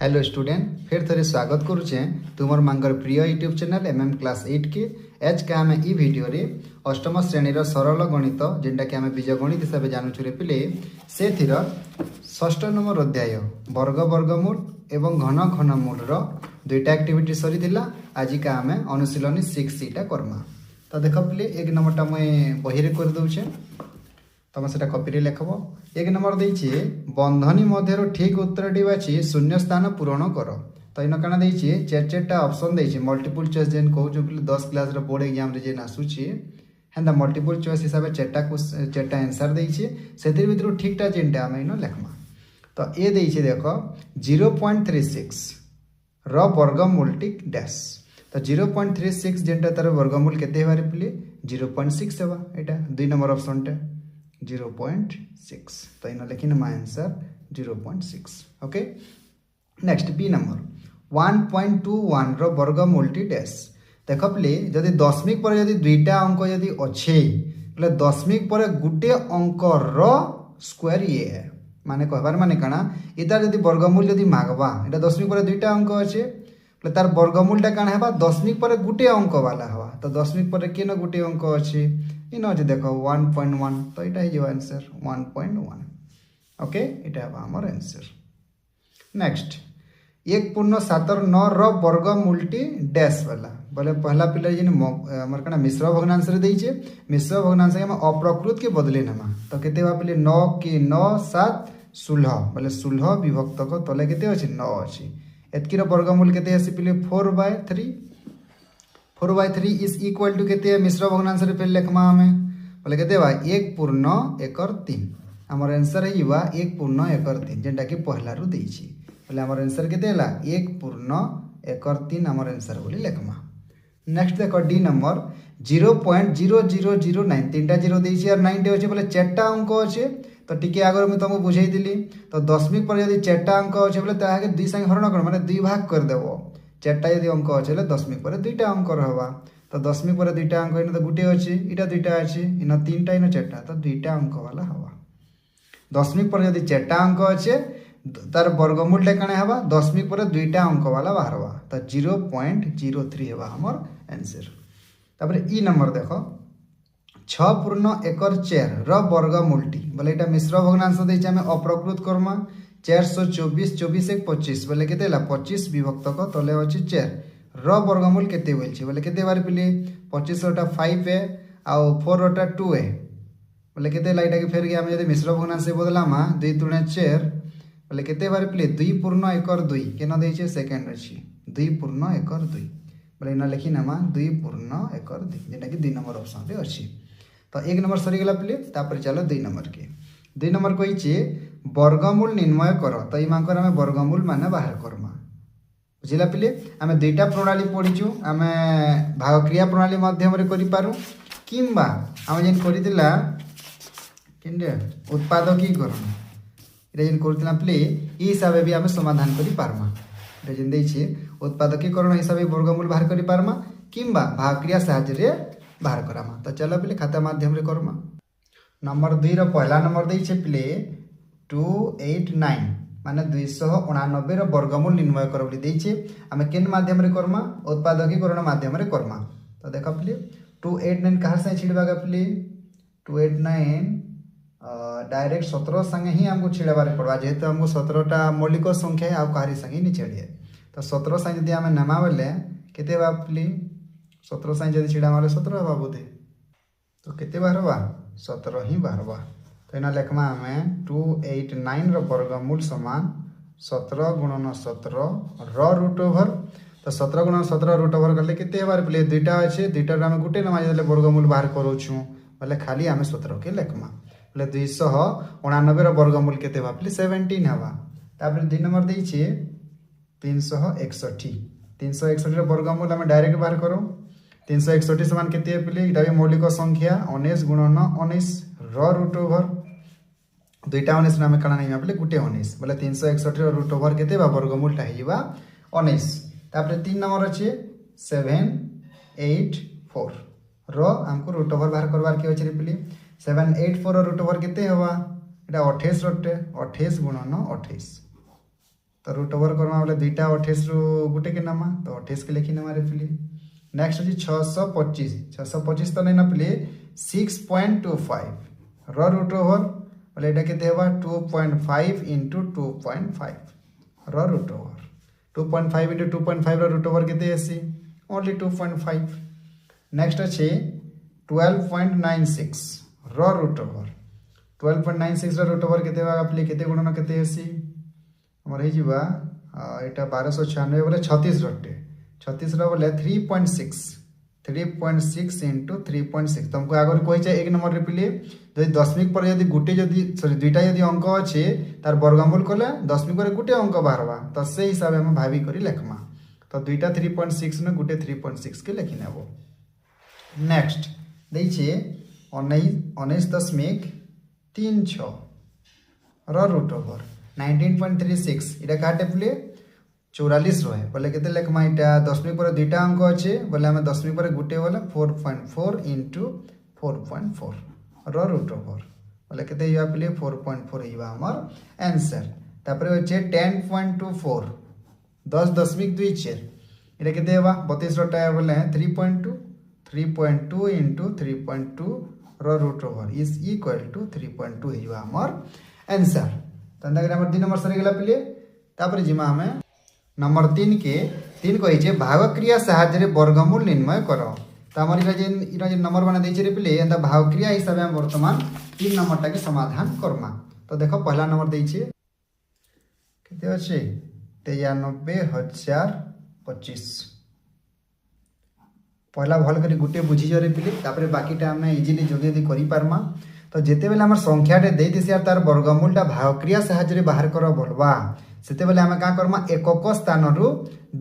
Hello student फिर थे स्वागत करुचे तुमर मांगर प्रिय यूट्यूब चैनल क्लास 8 के एज के आम ई वीडियो रे अष्टम श्रेणी सरल गणित जेनटा कि आम बीज गणित हिसाब से जानूँ पिले से षष्ठ नंबर अध्याय वर्ग वर्गमूल एवं घन घनमूल दुईटा एक्टिविटी सरी आज का आम अनुशीलनी 6 करमा। तो देख पिले एक नंबरटा मुझे बही कर दूचे तुम से कपी लिखब। एक नंबर देछि बंधनी मध्य ठीक उत्तर बाची शून्य स्थान पूरण कर। तो इन कण देछि चार ऑप्शन देछि मल्टीपल चॉइस जेन कहूँ 10 क्लास बोर्ड एग्जाम रे जेन आसुछि हेंदा मल्टीपल चॉइस हिसाब से चारटा आंसर देछि से भितर ठीकटा जेनटा आम इन लिखमा। तो ये देछि देख 0.36 वर्गमूल टी डैश। तो 0.36 जेनटा तार वर्गमूल केते हेबार पिले 0.6 हेबा। एटा 2 नंबर ऑप्शन टे 0.6। तो इन लिखी ना answer 0.6। Okay next B number 1.21 वर्गमूल टी डैश। देख पे जदि दशमिक पर जदि दुईटा अंक जदि अच्छे बोले दशमिक पर गुटे अंकर स्क्वायर ये है माने कहबार माने काना इतार जदि वर्गमूल जदि मागवा इटा दशमिक पर दुईटा अंक अच्छे बोले तार वर्गमूलटा काना हेबा दशमिक पर गुटे अंक वाला हवा। तो दशमिक पर केन गुटे अंक अच्छे इन अच्छे देख 1.1। तो यहाँ आंसर 1.1। ओके इटा आमर आंसर। नेक्स्ट 1.79 वर्गमूल टी डैश वाला बोले पहला पिलर जेन आमर कना मिश्र भग्नांश रे देइछे मिश्र भग्नांश हम अप्रकृत के बदले नमा। तो केते बा पिले 9 के 9 7 16 बोले 16 विभक्त को तले केते अछि 9 अछि। एतकी रो वर्गमूल केते आसी पिले 4/3 4/3 इज इक्वल टू केते मिश्र भग्नांश रे पे लिखमा हमें बोले केते बा 1.13 हमर आंसर हिबा 1.13 जेंटा कि पहला रु देछि बोले हमर आंसर केते हला 1.13 हमर आंसर बोली लिखमा। नेक्स्ट देखो डी नंबर 0.0009 तीनटा जीरो देछि और 9 अछि बोले चारटा अंक अछि। तो टिके आगर मैं तुमको बुझाई दिली तो दशमिक पर यदि चारटा अंक अच्छे बोले ताके 2 संगे हरण कर माने 2 भाग कर देबो। चारटा यदि अंक अच्छे दशमिक पर 2टा अंक रहबा। तो दशमिक पर 2टा अंक इन तो गुटे अच्छे इटा 2टा अच्छे इन 3टा इन 4टा तो 2टा अंक वाला हवा। दशमिक पर यदि 4टा अंक अच्छे तार वर्गमूल काना हवा दशमिक पर 2टा अंक वाला बाहरवा। तो 0.03 हेबा हमर आंसर। तापर ई नंबर देखो 6.14 वर्गमूल टी बोले एटा मिश्र भग्नांश देछि हमें अप्रकृत कर्मा 424 24 1 25 बोले केते ला 25 विभक्त को तले अछि 4 वर्गमूल केते बोलछि बोले केते बार पिले 25 रोटा 5 है आ 4 रोटा 2 है बोले केते ला एटा के फेर के हम यदि मिश्र भग्नांश से बदलामा 2 3 4 बोले केते बार पिले 2.12 केना देछि सेकंड अछि 2.12 बोले इना लिखि नामा 2.12 जेटा कि 2 नंबर ऑप्शन रे अछि। तो 1 नंबर सरी गला पिले तापर चलो 2 नंबर के 2 नंबर कहिछि वर्गमूल निर्णय कर। तो ई मांकर हमें वर्गमूल माने बाहर करमा बुझिला पिले हमें दुईटा प्रणाली पढिछु हमें भाग क्रिया प्रणाली माध्यम रे करि पारु किंबा हम जेन करितला किंदे उत्पादकीकरण रे जेन करतिला पिले ई हिसाब भी हमें समाधान करि पारमा। रे जेन दैछि उत्पादकीकरण हिसाब वर्गमूल बाहर करि पारमा किंबा भाग क्रिया सहायता रे बाहर करामा। तो चलो पिले खाता माध्यम रे करमा। नंबर 2 रो पहला नंबर देछि पिले 289 माने 289 रो वर्गमूल निर्णय कर बोली देछि हमें केन माध्यम रे करमा उत्पादकीकरण माध्यम रे करमा। तो देखा पिले 289 कहां से छिड़बागा पिले 289 डायरेक्ट 17 संगे ही हमको छिड़बारे पड़वा जेहेतु हमको 17टा मौलिक संख्या है आ कहारी संगे नहीं छिड़िए। तो 17 संगे यदि हमें नमा बोले केते बा पिले 17 साइन जदि छिड़ा मारे 17 हवा बोधे। तो केते बार हवा 17 ही बार हवा। तो इना लेखमा हमें 289 रो वर्गमूल समान 17 गुणन 17 रूट ओवर। तो 17 गुणन 17 रूट ओवर करले केते बार प्ले दुईटा अछि दुईटा हम गुटे नमा देले वर्गमूल बाहर करूछु बोले खाली हमें 17 के लेखमा बोले 289 रो वर्गमूल केते बा प्ले 17 हवा। तापर 2 नंबर देइ छै 361 रो वर्गमूल हमें डायरेक्ट बाहर करो 361 समान केते पिले इटा भी मौलिक संख्या 19 गुणन 19 रूट ओवर दुईटा 19 नाम कणा नहीं पिले गुटे 19 बोले 361 रूट ओवर केते बा वर्गमूल टा हिबा 19। तापर 3 नंबर अछि 784 रो हमको रूट ओवर बाहर करबार के अछि पिले 784 रूट ओवर केते हवा इटा 28 रटे 28 गुणन 28 तो रूट ओवर करमा बोले 2टा 28 रु गुटे के नामा तो 28 के लिखी नामा रे पिले। नेक्स्ट अछि 625 तो नहीं ना पिले 6.25 रूट ओवर बोले एटा केते हेबा 2.5 into 2.5 root over 2.5 into 2.5 root over केते आसी ओनली 2.5। नेक्स्ट अछि 12.96 रूट ओवर 12.96 रूट ओवर केते हेबा पिले केते गुणन केते आसी हमर हे जिबा एटा 1296 बोले 36 रटे 36 रो बोले 3.6 into 3.6 तुमको आगर कहि छै एक नंबर रे पिले जदि दशमिक पर यदि गुटे जदि सॉरी दुईटा यदि अंक अछि तार वर्गमूल कले दशमिक पर गुटे अंक बाहरबा तो से हिसाब हम भावी करी लेखमा तो दुईटा 3.6 ने गुटे 3.6 के लिखि नेबो। नेक्स्ट दै छै 19.36 रूट ओवर 19.36 इटा काटे पिले 44 रहे बोले केते लेखमा इटा दशमिक पर दुईटा अंक अछि बोले हम दशमिक पर गुटे बोले 4.4 into 4.4 रूट ओवर बोले केते हिबा पिले 4.4 हिबा हमर आंसर। तापर होचे 10.24 10.24 इटा केते हेबा 32 रटा बोले 3.2 into 3.2 root over is equal to 3.2 हिबा हमर आंसर। तंदा हमर 2 नंबर सरी गेला पिले। तापर जिमा हमें नंबर 3 के 3 कहि छै भाग क्रिया सहायता रे वर्गमूल निर्णय करो। त हमर इरा जे नंबर बना दै छै रे पिले एंदा भाग क्रिया हिसाब हम वर्तमान 3 नंबर टा के समाधान करमा। तो देखो पहला नंबर दै छै केते अछि 93,025 पहला भल करी गुटे बुझी जरे पिले तापर बाकीटा हमने इजीली जल्दी जल्दी करि पारमा। तो जेते बेले हमर संख्याटे देई दिस यार तार वर्गमूलटा भाग क्रिया सहायता रे बाहर करो बोलबा सेते बेले हमें का करमा एकक स्थान रु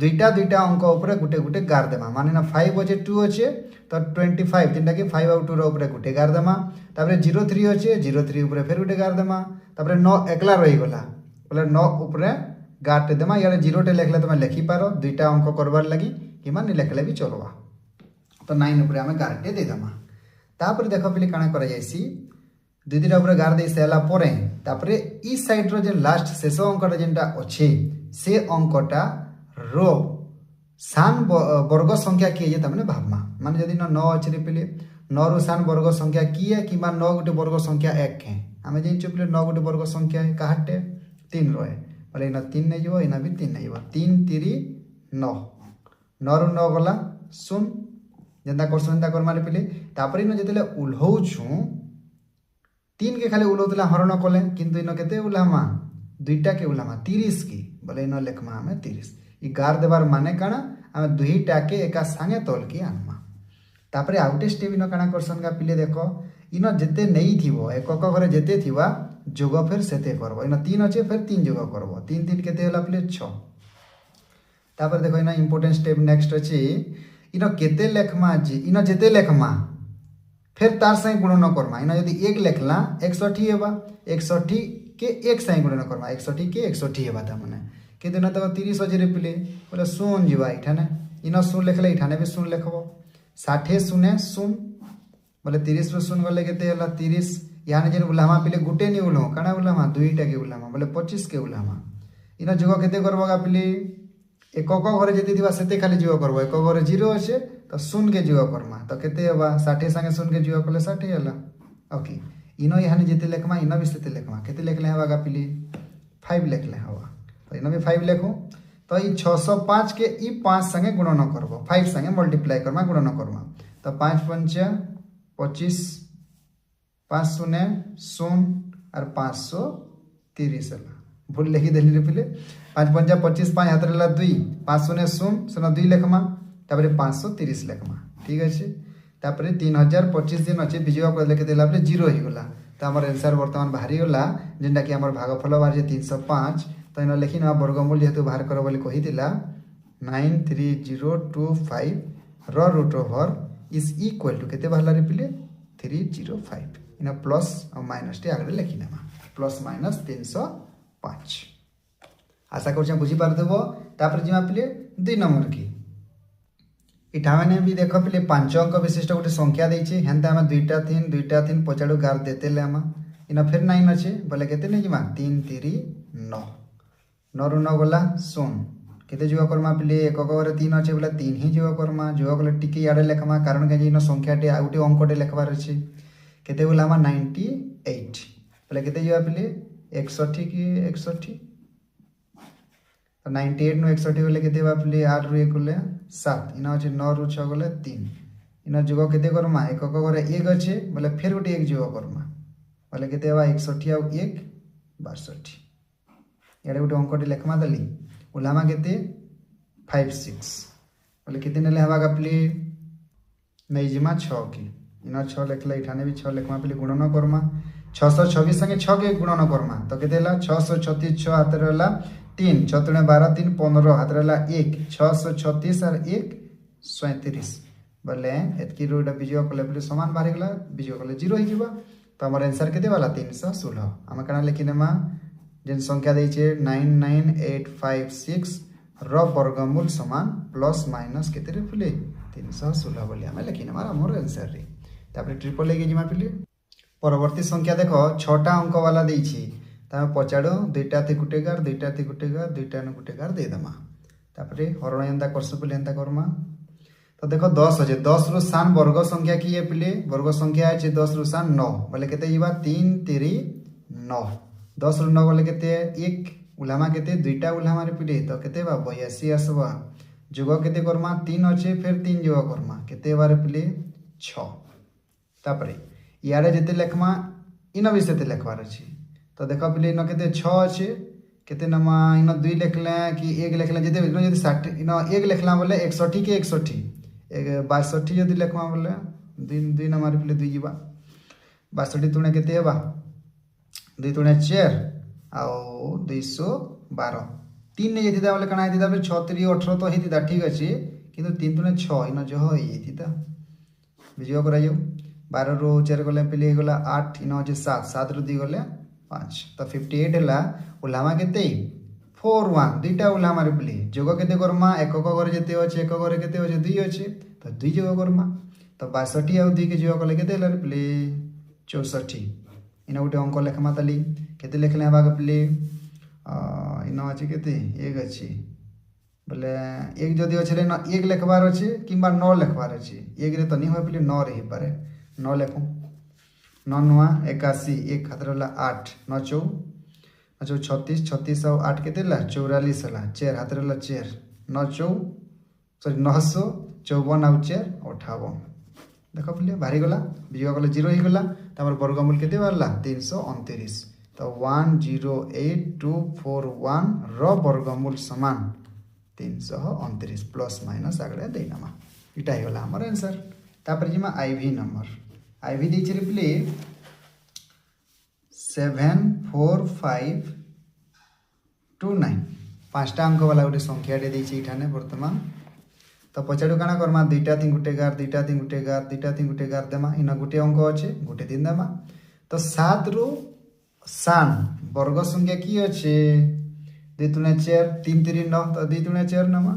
दुईटा अंक ऊपर गुटे गुटे गार देमा माने ना 5 अछि 2 अछि तो 25 तीनटा के 5 और 2 रो ऊपर गुटे गार देमा तापर 03 अछि 03 ऊपर फिर गुटे गार देमा तापर 9 एकला रही गला बोले 9 ऊपर गारटे देमा यार 0 टे लिखले तुम लिखि पारो दुईटा अंक करबार लागि कि मान लिखले भी चलबा तो 9 ऊपर हमें गारटे दे देमा। तापर देखो पिले काना करा जायसी दुईटा ऊपर गार दे सेला परे तापरे ई साइड रो जे लास्ट शेष अंकटा जेंटा अछि से अंकटा रो सान वर्ग संख्या किए जे तमने भाबमा माने जदि 9 अछि रे पिले 9 रो सान वर्ग संख्या किए किबा 9 गुटे वर्ग संख्या 1 है हमें जेन चुपले 9 गुटे वर्ग संख्या है काहटे 3 रहे बोले इना 3 नै जइबो इना भी 3 नै जइबो 3 3 9 9 रो 9 गला सुन जेंता करसन ता कर मारे पिले तापरे न जेतेले उल्हौ छु 3 के खाली उलौतला हरण कले किंतु इन केते उलामा दुईटा के उलामा 30 की बोले इन लेखमा हमें 30 ई गार देबार माने काना हमें दुईटा के एका संगे तोल की आनमा। तापरे आउटे स्टेप इन काना करसन का पिले देखो इन जेते नै थिबो एकक घरे जेते थिबा जोग फिर सेते करबो इन 3 अछि फिर 3 जोग करबो 3 3 केते होला पिले 6। तापर देखो इन इंपोर्टेंट स्टेप नेक्स्ट अछि इन केते लेखमा जी इन जेते लेखमा फिर तार संगे गुणन करमा इन यदि 1 लेखला 61 हेबा 61 के 1 संगे गुणन करमा 61 के 61 हेबा त माने किंतु न त 30 अछि रे पिले बोले 0 जीवा इठाने इन 0 लेखले इठाने भी 0 लेखबो 60 0 0 बोले 30 रो 0 गले केते होला 30 याने जेन उलामा पिले गुटे नि उलो काना उलामा दुईटा के उलामा बोले 25 के उलामा इन जोग केते करबा पिले एकक घरे जेते दिबा सेते खाली जोग करबो एकक घरे 0 अछि तो 0 के जोग करमा तो केते हेबा 60 संगे 0 के जोग करले 60 होला ओके इनो यानी जेते लेखमा इनो भी सेते लेखमा केते लेखले हेबा का पिले 5 लेखले हवा तो इनो भी 5 लेखो तो ई 605 के ई 5 संगे गुणन करबो 5 संगे मल्टीप्लाई करमा गुणन करमा तो 5 5 25 5 0 0 और 530 होला भूल लिखि देली रे पिले 5 5 25 5 हाथ रेला 2 5 0 0 0 2 लेखमा तापरे 530 लेखमा ठीक अछि तापरे 3025 दिन अछि बिजवा को लेके देला पे 0 ही होला त हमर आंसर वर्तमान बाहरी होला जेंडा कि हमर भागफल बार जे 305 तो इन लेखिन वर्गमूल जेतु बाहर करो बोली कहि दिला 93025 root over is equal to केते बाहला रे पिले 305 इन प्लस और माइनस टे आगे लेखिना प्लस माइनस 305 आशा कर बुझी पार देबो तापर जिमा पिले 2 नंबर की इठा मैंने भी देखो पिले 5 अंक विशिष्ट गोटे संख्या देछि हेनता हम 2टा 3 पछाडू गार देतेले हम इन फिर 9 अछि बोले केते नै जिमा 3 3 9 9 रु 9 गला 16 केते जोग करमा पिले एकक घरे 3 अच्छे बोले 3 ही जोग करमा जोग कले टिके याडे लेखमा कारण के इन संख्याटे आ गुटे अंकटे लेखबार अछि केते बोला 98 बोले केते जोग पिले 61 की 61 तो 98 नु 61 बोले केते बा पिले 8 रु 1 गले 7 इना अछि 9 रु 6 गले 3 इना जोग केते करमा एकक घरे 1 अच्छे बोले फिर गुटे 1 जोग करमा बोले केते बा 61 आ 1 62 याडे गुटे अंकटे लेखमा दली उलामा केते 56 बोले केते नेले हवा गपली नहीं जिमा 6 की इना 6 लेखला इठाने भी 6 लेखमा पली गुणन करमा 626 संगे 6 के गुणन करमा तो केते ला 636 6 हाथ रहला 3 6 3 12 3 15 हाथ रहला 1 636 और 1 37 बोले एतकी रोड बीजो कले पली समान बाहर गला बीजो कले 0 ही जीवा तो हमर आंसर केते वाला 316 हम कना लिखिनेमा जेन संख्या दैछे 99856 र वर्गमूल समान प्लस माइनस केते रे पिले 316 बोली हम लिखिनेमा हमर आंसर रे तापर ट्रिपल लेके जिमा पिले परवर्ती संख्या देखो 6टा अंक वाला दैछि ता पचाडो दुईटा थी गुटेगार दुईटा थी गुटेगार दुईटा न गुटेगार दे दमा तापर हरण एंता करसु पिले एंता करमा तो देखो 10 अछि 10 रु सान वर्ग संख्या की है पिले वर्ग संख्या अछि 10 रु सान 9 बोले केते जीवा 3 3 9 10 रु 9 बोले केते 1 उलामा केते दुईटा उलामा रे पिले तो केते बा 82 आसबा जोग केते करमा 3 अछि फिर 3 जोग करमा केते बारे पिले 6 तापरे यारे जेते लेखमा इन भी सेते लेखबार अछि तो देखो पिले इन केते 6 अछि केते नमा इन 2 लेखले कि 1 लेखले जेते इन जदि 60 इन 1 लेखला बोले 61 के 61 62 जदि लेखमा बोले 2 नंबर पिले 2 जीवा 62 तुणे केते हेबा 2 तुणे 4 आउ 212 3 ने जेतिदा बोले कना हेतिदा 6 3 18 तो हेतिदा ठीक अछि किंतु 3 तुणे 6 इन जो हेतिदा बिजो करायो 12 रु 4 गले पिले गला 8 इन अछि 7 7 रु 2 गले 5 तो 58 हला उलामा केते 4 1 दुईटा उलामा रे पिले जोग केते करमा एकक घरे जेते अछि एकक घरे केते अछि 2 अछि तो 2 जोग करमा तो 62 आ 2 के जोग कले केते हला रे पिले 64 इन गोटे अंक लेखमा तली केते लेखले हबा पिले इन अछि केते 1 अछि बोले 1 जदि अछि रे 1 लेखबार अछि किबा 9 लेखबार अछि 1 रे तो नहीं होय पिले 9 रे ही पारे 9 लेखो 9 9 81 1 खतरला 8 9 4 अच्छा 36 36 और 8 केते ला 44 हला 4 हाथ रहला 4 9 4 सॉरी 954 और 4 58 देखो पिले भारी गला बिजो गला 0 ही गला तमर वर्गमूल केते बारला 329 तो 108241 र वर्गमूल समान 329 प्लस माइनस आगले देनामा इटा ही गला हमर आंसर तापर जिमा आईवी नंबर आईवी दै छै पिले 74529 पांचटा अंक वाला गोटे संख्या टे दै छै इठाने वर्तमान तो पछाडू काना करमा दुईटा तीन गुटे गार दुईटा तीन गुटे गार दुईटा तीन गुटे गार देमा इना गुटे अंक अछि गुटे दिन देमा तो 7 रु सान वर्ग संख्या की अछि 2 3 4 3 3 9 तो 2 3 4 नमा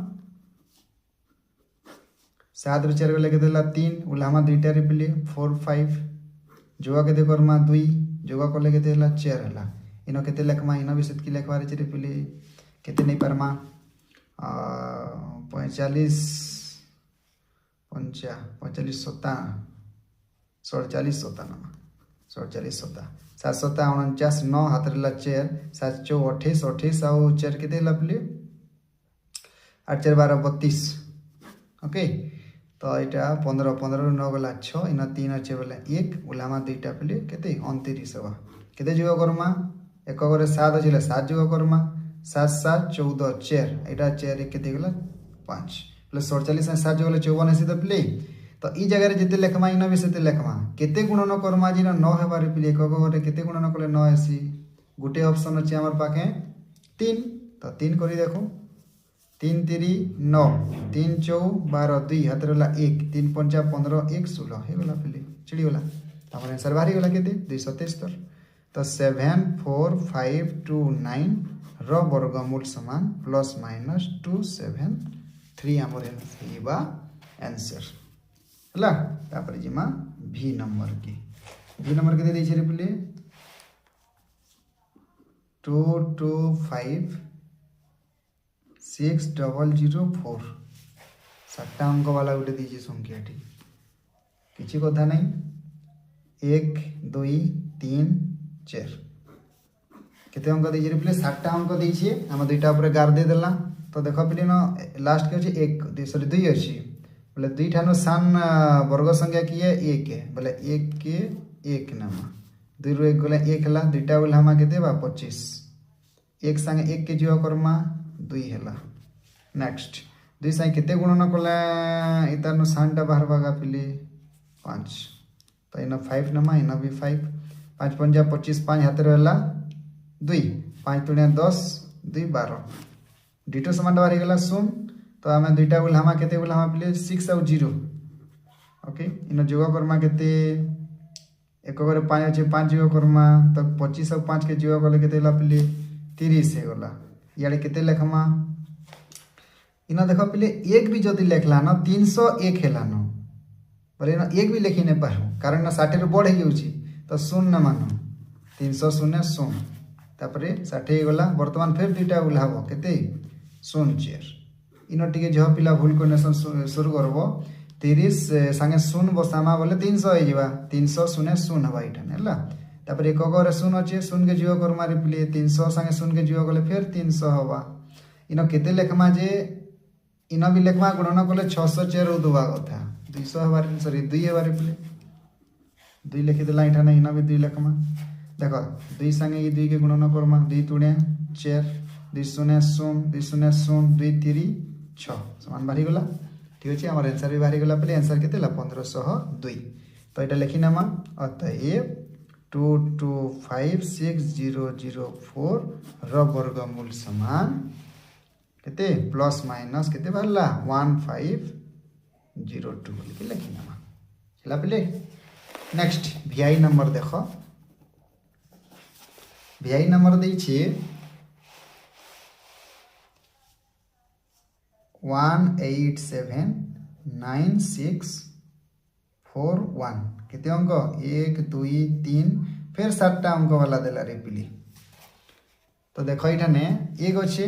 7 रु 4 गले के देला 3 उलामा दुईटा रे पिले 4 5 जोगा के दे करमा 2 जोगा कले केते हला 4 हला इनो केते लेखमा इनो भी सेत की लेखबार छै रे पिले केते नै परमा 45 45 7 47 7 नमा 47 7 7 7 49 9 हाथ रहला 4 7 4 28 28 और 4 केते हला पिले 8 4 12 32 ओके तो इटा 15 15 रु 9 गला 6 इन 3 अच्छे बोले 1 उलामा दुईटा पिले केते 29 हवा केते जोग करमा एक घरे 7 अछि 7 जोग करमा 7 7 14 4 एटा 4 केते गला 5 प्लस 47 7 जोग गला 54 हेसी त पिले तो ई जगह रे जेते लेखमा इन भी सेते लेखमा केते गुणन करमा जिना 9 हेबार पिले एक घरे केते गुणन कले 9 हेसी गुटे ऑप्शन अछि हमर पाखे 3 तो 3 करी देखो 3 3 9 3 4 12 2 हाथ रहला 1 3 5 15 1 16 हे गला पिले चिड़ी गला हमर आंसर बाहरी गला केते 273 तो 74529 र वर्गमूल समान प्लस माइनस 273 हमर हेबा आंसर हला तापर जिमा भी नंबर के दे छै रे पिले 225 6004 7टा अंक वाला गोटे दीजिए संख्याटी किसी कथा नहीं 1 2 3 4 केते अंक दीजिए पिले 7टा अंक दीजिए हम दुईटा ऊपर गार दे देला तो देख पिले न लास्ट के अछि 1 सॉरी 2 अछि बोले दुईठानो सान वर्ग संख्या की है 1 है बोले 1 के 1 नामा 2 रो 1 गले 1 हला दुईटा बोले हम केते बा 25 1 संगे 1 के जीव करमा 2 हला नेक्स्ट 2 संगे केते गुणन कले इतानो सानटा बाहर बागा पिले 5 तो इना 5 नमा इना भी 5 5 पंजा 25 5 हाथ रहला 2 5 दुनिया 10 2 12 डिटो समान बाहर गला सुन तो आमे दुईटा बोल हमा केते बोल हमा पिले 6 और 0 ओके इनो जोग करमा केते एक करे 5 अछि 5 जोग करमा तो 25 और 5 के जोग कले केते ला पिले 30 हे गला याडे केते लेखमा इना देखो पिले एक भी जदी लेखला न 301 हेला न बोले न एक भी लिखि ने पाहु कारण न 60 रो बढ़ हेउची तो शून्य न मानो 300 शून्य शून्य तापरे 60 गला वर्तमान फिर दुईटा उल्हाबो केते शून्य चेर इनो टिके जह पिला भूल कोनेसन शुरू करबो 30 संगे शून्य बसामा बोले 300 हे जिवा 300 शून्य शून्य हवा इठन हला तापरे एक गरे शून्य अछि शून्य के जीव कर मारे पिले 300 संगे शून्य के जीव गले फिर 300 हवा इनो केते लेखमा जे इनो भी लेखमा गुणन कले 604 उदवा कथा 200 हवार सॉरी 2 हवार पिले 2 लिखि देला इठन इनो भी 2 लेखमा देखो 2 संगे ई 2 के गुणन करमा 2 तुणे 4 2 शून्य शून्य 2 शून्य शून्य 2 3 6 समान बाहरी गला ठीक अछि हमर आंसर भी बाहरी गला पले आंसर केते ला 1502 तो एटा लिखि नामा अतएव 225604 र वर्गमूल समान केते प्लस माइनस केते बाहरला 1502 लिखि लिखि नामा चला पले नेक्स्ट वीआई नंबर देखो वीआई नंबर दै छी 1879641 केते अंक 1 2 3 फिर 7टा अंक वाला देला रे पिली तो देखो इठाने एक अछि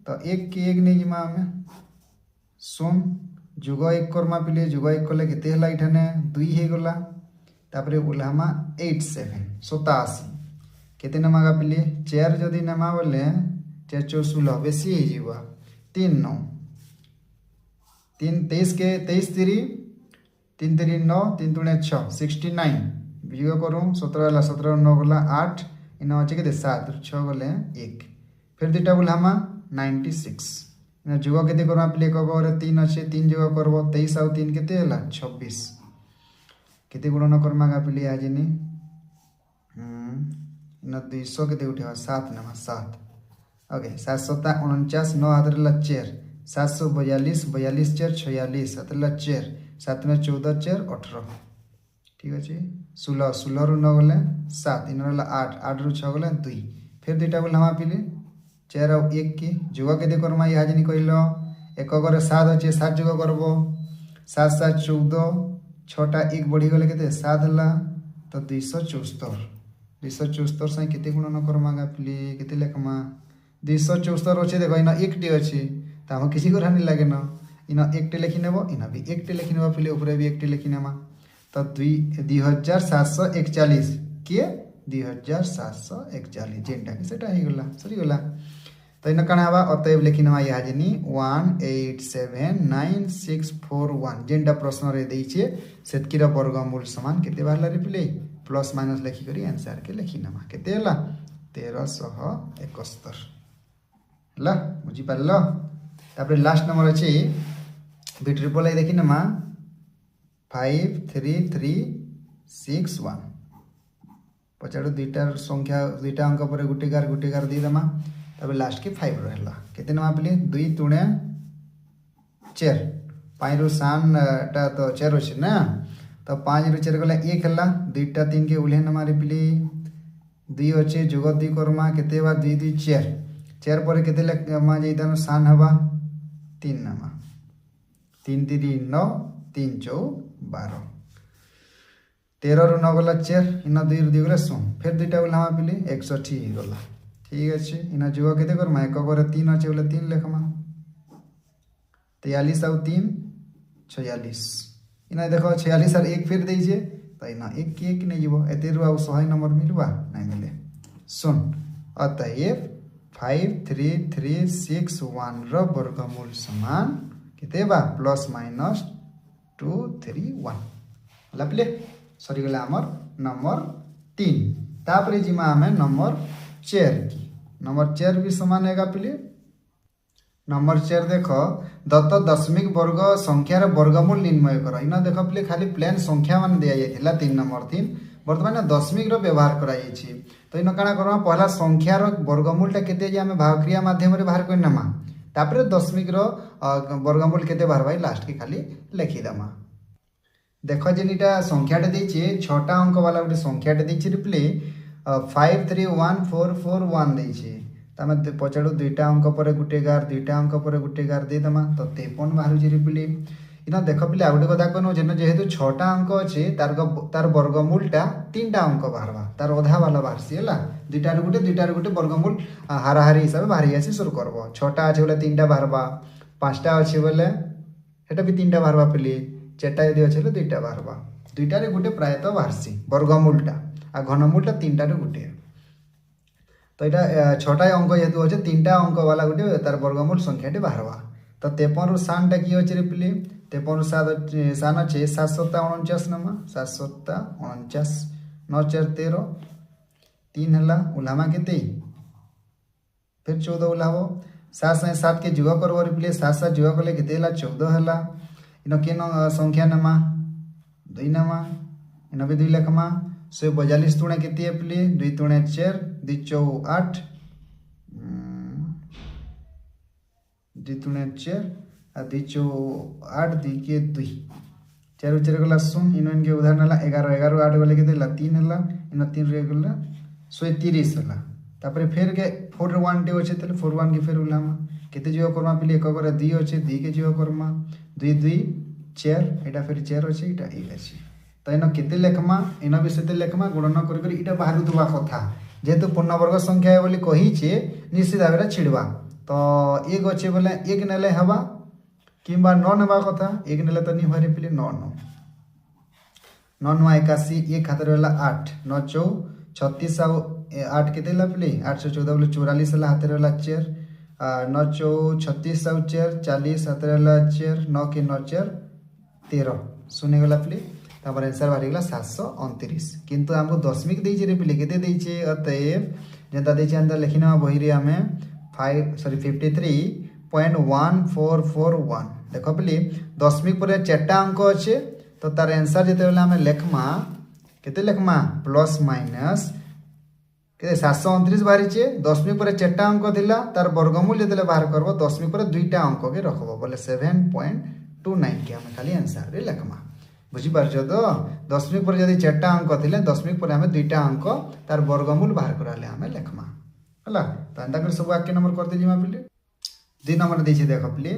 तो एक के एक नै जिमा हमें सुन जुग एक करमा पिले जुग एक कले केते हला इठाने 2 हे गला तापरे उलामा 87 केते नमागा पिले 4 जदी नमा बोले 4 4 16 बेसी हे जिवा 3 9 3 23 के 23 3 3 3 9 3 3 6 69 वियोग करूँ 17 वाला 17 9 गला 8 इना अच्छे के 7 6 गले 1 फिर दुटा बोला हम 96 इना जुग केते करमा प्ले को और 3 अच्छे 3 जुग करबो 23 और 3 केते हला 26 केते गुणन करमा गा प्ले आजिनी इना 200 केते उठेवा 7 नमा 7 ओके 749 9 आदरला 4 742 42 4 46 आदरला 4 7 में 14 4 18 ठीक अछि 16 16 रु 9 गले 7 इन रहला 8 8 रु 6 गले 2 फिर दुटा बोल हम पिले 4 और 1 के जुग केते करमा या जनी कहलो एक करे 7 अछि 7 जुग करबो 7 7 14 6टा 1 बढ़ी गले केते 7 हला तो 274 से केते गुणन करमा गा पिले केते लेखमा 274 अछि देखो इना 1 टी अछि त हम किसी को रानी लागे न इना 1 टे लिखि नेबो इना भी 1 टे लिखि नेबो पिले ऊपर भी 1 टे लिखि नेमा तो 2741 के 2741 जेंटा के सेटा हे गला सरी गला तो इना कना हवा अतएव लिखि नेमा या जनी 1879641 जेंटा प्रश्न रे दै छे सेतकी रा वर्गमूल समान केते बारला रे पिले प्लस माइनस लिखि करी आंसर के लिखि नेमा केते हला 1371 ला बुझी पारलो तापर लास्ट नंबर अछि बी ट्रिपल आई देखि नमा 53361 पछाडो दुईटा संख्या दुईटा अंक पर गुटी गार दी दमा तब लास्ट के 5 रहला केते नमा पिले 2 3 4 5 रु सान टा तो 4 अछि ना तो 5 रु 4 गला 1 हला दुईटा 3 के उले नमा रे पिले 2 अछि जुग 2 करमा केते बा 2 2 4 4 पर केते मा जेइदानो सान हवा 3 नमा 3 3 9 3 4 12 13 रु 9 गला 4 इना 2 रु 2 गला 100 फिर दुईटा बोला हम पिले 160 गला ठीक अछि इना जुग केते करमा एक करे 3 अछि बोले 3 लेखमा 43 आउ 3 46 इना देखो 46 और 1 फिर दीजिए तो इना 1 1 नहीं जीवो एते रु आउ 100 नंबर मिलबा नहीं मिले सुन अतएव 53361 रो वर्गमूल समान केते बा प्लस माइनस 231 लपले सरी गला हमर नंबर 3 तापरे जिमा हमें नंबर 4 की नंबर 4 भी समान हैगा पिले नंबर 4 देखो दत्त दशमिक वर्ग संख्यार वर्गमूल निर्णय कर इना देखो पिले खाली प्लेन संख्या मान दिया जाइथिला 3 नंबर 3 वर्तमान दशमिक रो व्यवहार करा जाइछि तो इना काना करमा पहला संख्यार वर्गमूलटा केते जे हमें भागक्रिया माध्यम रे बाहर करनमा तापरे दशमिक रो वर्गमूल केते बाहर भाई लास्ट के खाली लिखि दमा देखो जेनिटा संख्याटा देछि 6टा अंक वाला गोटे संख्याटा देछि रिप्ले 531441 देछि तमे पछाडू दुईटा अंक पर गुटे गार दुईटा अंक पर गुटे गार दे दमा तो 53 बाहर जे रिप्ले इना देखो पिले आ गोटे कथा कहनो जेन जेहेतु 6टा अंक अछि तार वर्गमूलटा 3टा अंक बाहरबा तार आधा वाला बाहरसी हला दुईटार गुटे वर्गमूल हाराहारी हिसाब बाहर आसी शुरू करबो 6टा अछि बोले 3टा बाहरबा 5टा अछि बोले एटा भी 3टा बाहरबा पिले 4टा यदि अछि बोले 2टा बाहरबा दुईटारे गुटे प्रायतः बाहरसी वर्गमूलटा आ घनमूलटा 3टारे गुटे तो इटा 6टा अंक जेहेतु अछि 3टा अंक वाला गुटे तार वर्गमूल संख्याटी बाहरबा तो 53 रु 7 टा की अछि रे पिले 53 रु 7 सान अछि 749 नमा 749 9 4 13 3 हला उलामा केते फिर 14 उलाबो 7 से 7 के जुग करबो रे पिले 7 7 जुग करले केते हला 14 हला इनो केनो संख्या नमा 2 नमा इनो भी 2 लेखमा 142 तुणे केते पिले 2 तुणे 4 2 4 8 2 तुणे 4 आ 2 4 8 2 के 2 4 4 गला सुन इनो इनके उदाहरण हला 11 11 8 गले केते हला 3 हला इनो 3 रे गला 130 हला तापरे फिर के 41 टे अछि तले 41 के फिर उलामा केते जीव करमा पिले 1 करे 2 अछि 2 के जीव करमा 2 2 4 एटा फिर 4 अछि एटा 1 अछि तो इनो केते लेखमा इनो भी सेते लेखमा गुणन करि करि इटा बाहर दुबा कथा जेतु पूर्णवर्ग संख्या है बोली कहि छे निश्चित भाबे छिडबा तो 1 अछि बोले 1 नेले हबा किंबा 9 नेबा कथा 1 नेले तो नि भरे पिले 9 9 9 9 81 1 खातिर होला 8 9 4 36 आउ 8 केते ला पिले 814 बोले 44 हला हातिर होला 4 9 4 36 आउ 4 40 हातिर होला 4 9 के 9 4 13 सुने गला पिले तापर आंसर बारी गला 729 किंतु हमको दशमिक देइछे रे पिले केते देइछे अतएव जेंता देइछे अंदर लिखिना बही रे हमें 53.1441 देखो पिले दशमिक पर 4टा अंक अछि तो तार आंसर जेते बेला हमें लेखमा केते लेखमा प्लस माइनस के 729 बाहरी छे दशमिक पर 4टा अंक दिला तार वर्गमूल जेते बाहर करबो दशमिक पर 2टा अंक के रखबो बोले 7.29 के हमें खाली आंसर रे लेखमा बुझी पारछो तो दशमिक पर यदि 4टा अंक थिले दशमिक पर हमें 2टा अंक तार वर्गमूल बाहर कराले हमें लेखमा हला तो अंदा कर सब वाक्य नंबर कर दीजिए पिले 2 नंबर देछि देखो पिले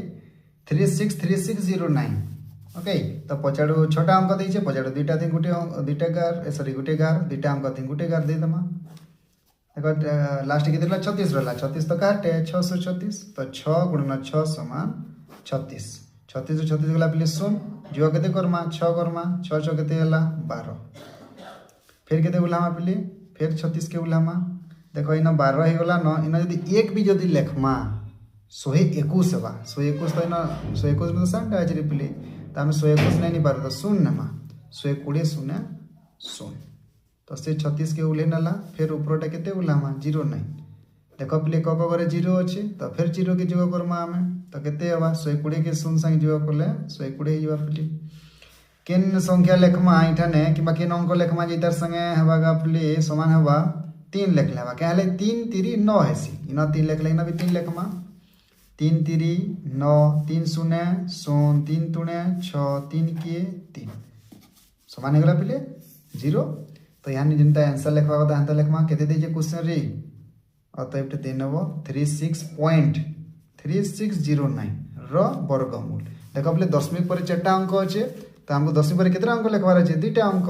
363609 ओके तो पछाडू 6टा अंक देछि पछाडू 2टा थिन गुटे गार सॉरी गुटे गार 2टा अंक थिन गुटे गार दे दमा देखो लास्ट के देला 36 रहला 36 तो काटे 636 तो 6 * 6 = 36 36 36 गला पिले सुन जो केते करमा 6 करमा 6 6 केते हला 12 फिर केते उलामा पिले फिर 36 के उलामा देखो इना 12 हे गला न इना यदि एक भी जदि लेखमा 121 बा 121 तो इना 121 में तो संटा आजरी पिले त हम 121 नहीं पार तो सुन नमा 120 सुने सुन तो से 36 के उले नला फिर ऊपरटा केते उलामा 0 नहीं देखो पिले क करे 0 अछि तो फिर 0 के जोग करमा हमें तो केते हवा 120 के सुन संग जोग करले 120 हिवा पिले केन संख्या लेखमा इठाने किबा केन अंक लेखमा जितार संगे हवागा पिले समान हवा 3 लेख लेवा कहले 3 3 9 हेसी इना 3 लेख लेना भी 3 लेखमा 3 3 9 3 0 सोन 3 तुणे 6 3 के 3 समान हेगला पिले 0 तो यानी जिनता आंसर लेखवा बता हंता लेखमा केते देजे क्वेश्चन रे अतएव ते नबो 36.3609 रो वर्गमूल देखो पिले दशमिक पर 4टा अंक अछि तो हमको दशमिक पर केतना अंक लेखवार अछि 2टा अंक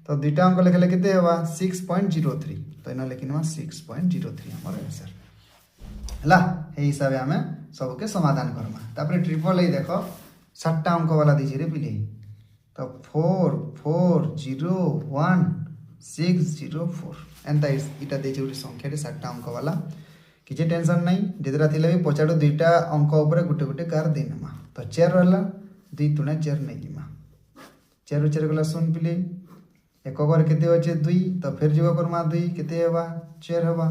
तो 2टा अंक लेखले केते हेबा 6.03 तो इना लेकिनवा 6.03 हमर आंसर हला ए हिसाबे हमें सबके समाधान करमा। तापर ट्रिपल ए देख 7टा अंक वाला दीजिए रे पिले, तो 4 4 0 1 6 0 4 एंता इटा देछि उठी संख्या 7टा अंक वाला। किसी टेंशन नहीं, जितरा थिले भी पछाड़ो 2टा अंक ऊपर गुटे गुटे कार देनमा। तो 4 रहला 2 तुणे 4 नहीं जिमा, 4 4 गला सुन पिले एक घर केते अच्छे 2, तो फिर जीव करमा 2 केते हेबा 4 हेबा,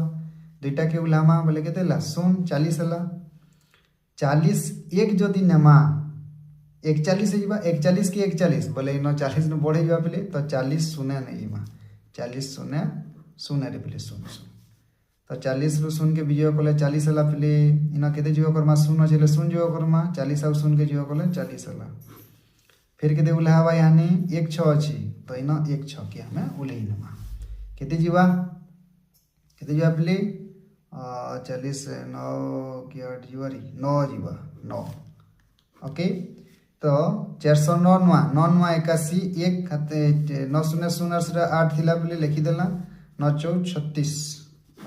2टा के उलामा बोले केते ला सुन 40 हला। 40 एक जदि नेमा 41 होइबा, 41 की 41 बोले इन 40 न बढ़े जाबा पिले, तो 40 शून्य नहीं जिमा, 40 शून्य शून्य रे पिले शून्य शून्य। तो 40 रु शून्य के विजय कले 40 हला पिले, इन केते जीव करमा शून्य छले शून्य जीव करमा, 40 और शून्य के जीव कले 40 हला। फिर केते उलाहबा यानी 1 6 अछि, तो इन 1 6 के हमें उलेई नमा केते जीवा पिले 40 9 के 8 जीवारी 9 जीवा 9। ओके, तो 409 9 9 81 1 खाते 9 0 0 से 8 थिला पिले लिखि देला 9 4 36।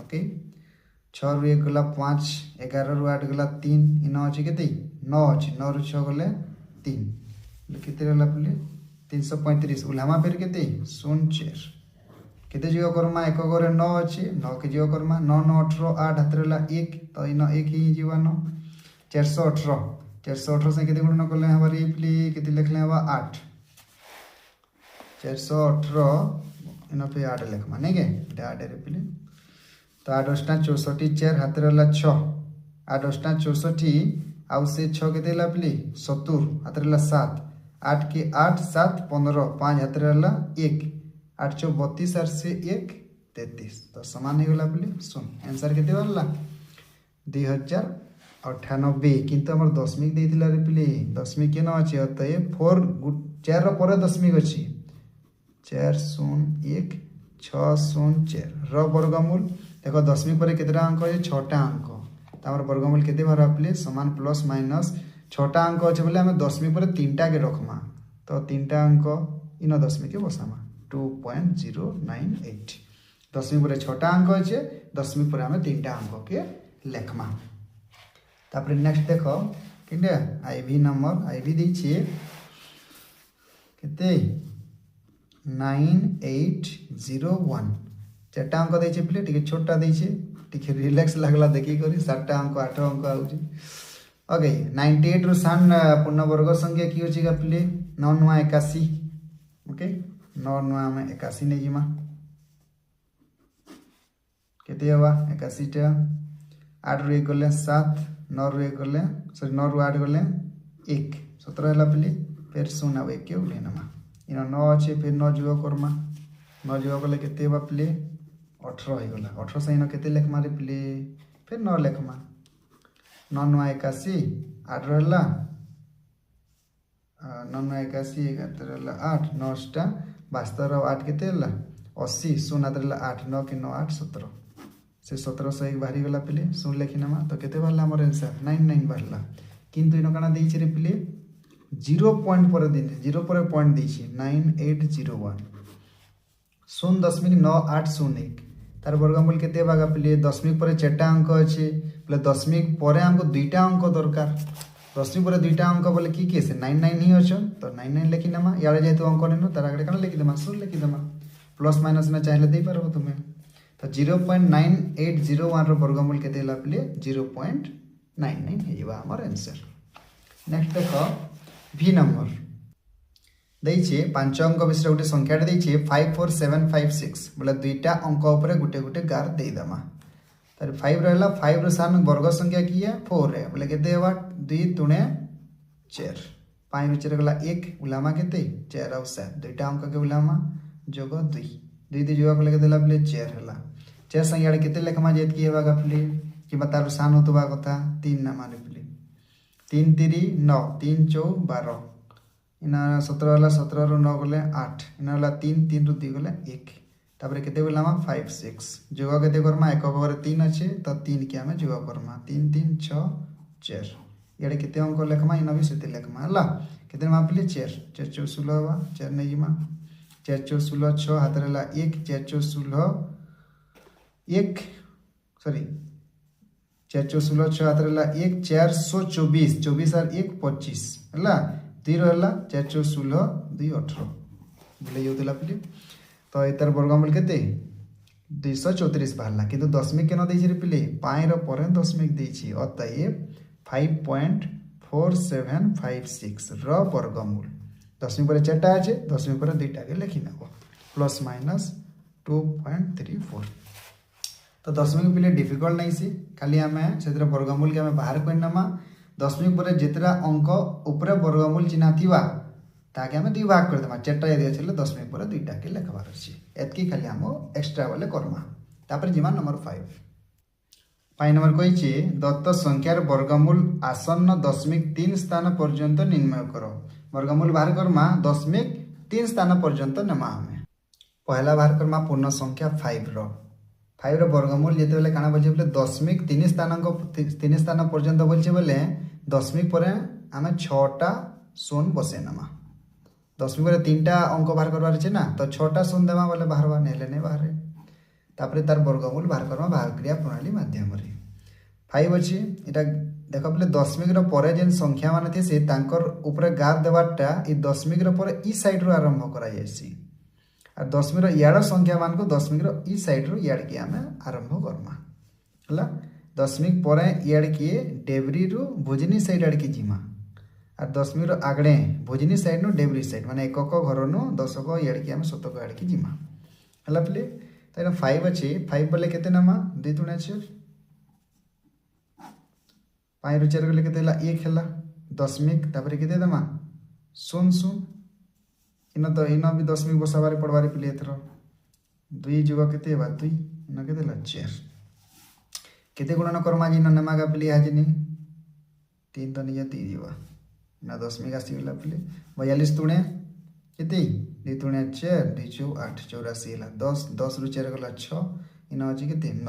ओके, 6 रु 1 गला 5, 11 रु 8 गला 3, इन अछि केते 9 अछि, 9 रु 6 गले 3 केते रहला पिले 335। उलामा फिर केते 0 4 केते जीव करमा एक घरे 9 अछि, 9 के जीव करमा 9 9 18 8 हाथ रहला 1, तो इन 1 ही जीवा 9 418 418 से केते गुणन करले हमारी पिले केते लिखले हवा 8 418 इन पे 8 लिखमा नहीं के 8 रे पिले। तो 8 8 64 4 हाथ रहला 6, 8 8 64 आउ से 6 केते ला पिले 70 हाथ रहला 7, 8 के 8 7 15 5 हाथ रहला 1, 8 चौ 32 और से 1 33, तो समान हो गला पिले सुन। आंसर केते वाला 2098। किंतु हमर दशमिक देथिला रे पिले, दशमिक केना अछि अतः 4 4 रो परे दशमिक अछि 4 0 1 6 0 4 रो वर्गमूल देखो दशमिक परे केतेटा अंक अछि 6टा अंक, त हमर वर्गमूल केते बार पिले समान प्लस माइनस 6टा अंक अछि बोले हम दशमिक परे 3टा के रखमा, तो 3टा अंक इन दशमिक के बसामा 2.098। दशमिक पर 6टा अंक अच्छे, दशमिक पर हमें 3टा अंक के लेखमा। तापर नेक्स्ट देखो कि आईवी नंबर आईवी दीछे केते 9801 4टा अंक देछे पिले टिके छोटा देछे टिके रिलैक्स लागला देखि करी 7टा अंक 8 अंक आउची। ओके 98 रु सान पूर्ण वर्ग संख्या की होची गा पिले 9 9 81। ओके 9 9 में 81 नहीं जिमा केते हवा 81 टा 8 रु 1 गले 7 9 रु 1 गले सॉरी 9 रु 8 गले 1 17 हला पिले फिर 0 अब 1 के उले नमा इन 9 अच्छे फिर 9 जुग करमा 9 जुग गले केते हवा पिले 18 हो गला 18 से इन केते लेखमा रे पिले फिर 9 लेखमा 9 9 81 8 रहला 9 9 81 11 रहला 8 9 टा 72 8 केते हला 80 0 रहला 8 9 के 9 8 17 से 17 से एक बाहरी गला पिले सुन लेखि नमा तो केते बारला हमर आंसर 99 बारला। किंतु इन काना देछि रे पिले 0 पॉइंट पर दिन 0 पर पॉइंट देछि 9801 0.9801 तार वर्गमूल केते बागा पिले दशमिक पर 4टा अंक अछि बोले दशमिक पर हमको 2टा अंक दरकार दशमिक पर 2टा अंक बोले की से 99 ही अछन तो 99 लेखि नमा यारे जेतु अंक नेनो तार आगे काना लेखि देमा सुन लेखि देमा प्लस माइनस में चाहिले दे पारबो तुमे तो 0.9801 रो वर्गमूल केते ला पिले 0.99 हे जेबा हमर आंसर। नेक्स्ट देखो भी नंबर दैछे 5 अंक विषय गोटे संख्या दैछे 54756 बोले 2टा अंक ऊपर गुटे गुटे गार दे दमा तार 5 रहला 5 रो सान वर्ग संख्या की है 4 है बोले केते हेबा 2 3 4 5 रो 4 गला 1 उलामा केते 4 और 7 2टा अंक के उलामा जोग 2 2 2 जोग केते देला पिले 4 हला 4 संख्या केते लेखमा जेत की हेबा गा पिले कि बता सान होतबा कथा 3 ना माने पिले 3 3 9 3 4 12 इना 17 वाला 17 रो 9 गले 8 इना वाला 3 3 रो 2 गले 1 तापर केते बोलामा 5 6 जोग केते करमा एक घरे 3 अछि तो 3 के हमें जोग करमा 3 3 6 4 याडे केते अंक लेखमा इना भी सेते लेखमा हला केते मापले 4 4 4 16 4 नै जिमा 4 4 16 6 हाथ रहला 1 4 4 16 1 सॉरी 4 चौ 16 6 हाथ रहा 1 424 24 और 1 25 है 2 रहा 4 चौ 16 2 18 बोले जाऊला पिले तो यार वर्गमूल के 234 बाहर कि दशमिक के रे पिले पाई रे दशमिक देछि अतएव 5.4756 वर्गमूल दशमिक पर 4टा अच्छे दशमिक पर 2टा के लिखी नब प्लस माइनस 2.34 तो दशमिक पिले डिफिकल्ट नहीं सी खाली आम से वर्गमूल के आम बाहर करनमा दशमिक पर जितना अंक उपरे वर्गमूल चिन्ह थिबा ताके आम 2 भाग करदेमा 4टा यदि अच्छे दशमिक पर 2टा के लिखबार अच्छे एतकी खाली आम एक्सट्रा बोले करमा तापर जिमा नंबर 5 पाई नंबर कही दत्त संख्यार वर्गमूल आसन्न दशमिक 3 स्थान पर्यंत निर्णय कर वर्गमूल बाहर करमा दशमिक 3 स्थान पर्यंत नेमा आमे पहला बाहर करमा पूर्ण संख्या 5 रो वर्गमूल जिते बेले काना बोलछे बोले दशमिक 3 स्थान पर्यंत बोलछे बोले दशमिक पर आमे 6टा शून्य बसे नमा दशमिक पर 3टा अंक बाहर करबार छे ना तो 6टा शून्य देमा बोले बाहरवा नेले ने बाहर तापर तार वर्गमूल बाहर करमा बाहर क्रिया प्रणाली माध्यम रे 5 अछि एटा देख बोले दशमिक रो परे जेन संख्या माने थे से तांकर ऊपर गार देवाटा ई दशमिक रो परे ई साइड रो आरंभ करा जायसी और दशमिक रो याड संख्या मान को दशमिक रो ई साइड रो याड के आमे आरंभ करमा हला दशमिक परे याड के डेबरी रो भुजनी साइड याड के जिमा और दशमिक रो आगडे भुजनी साइड नो डेबरी साइड माने एकक घर नो दशक याड के आमे शतक याड के जिमा हला प्ले ताइना 5 अछि 5 बोले केते नमा 2 3 4 5 रु 4 गले केते ला 1 हला दशमिक तापर केते दमा 0 0 इन तो इन भी दशमिक बसाबारे पड़बारे पिले एथर 2 जुग केते बा 2 इन केते ला 4 केते गुणन करमा जिन नमागा पिले हाजिनी 3 तो निया 3 दिवा ना दशमिक आसीला पिले 42 तुणे केते 2 तुणे 4 2 चौ 8 84 हला 10 10 रु 4 गला 6 इन अछि केते 9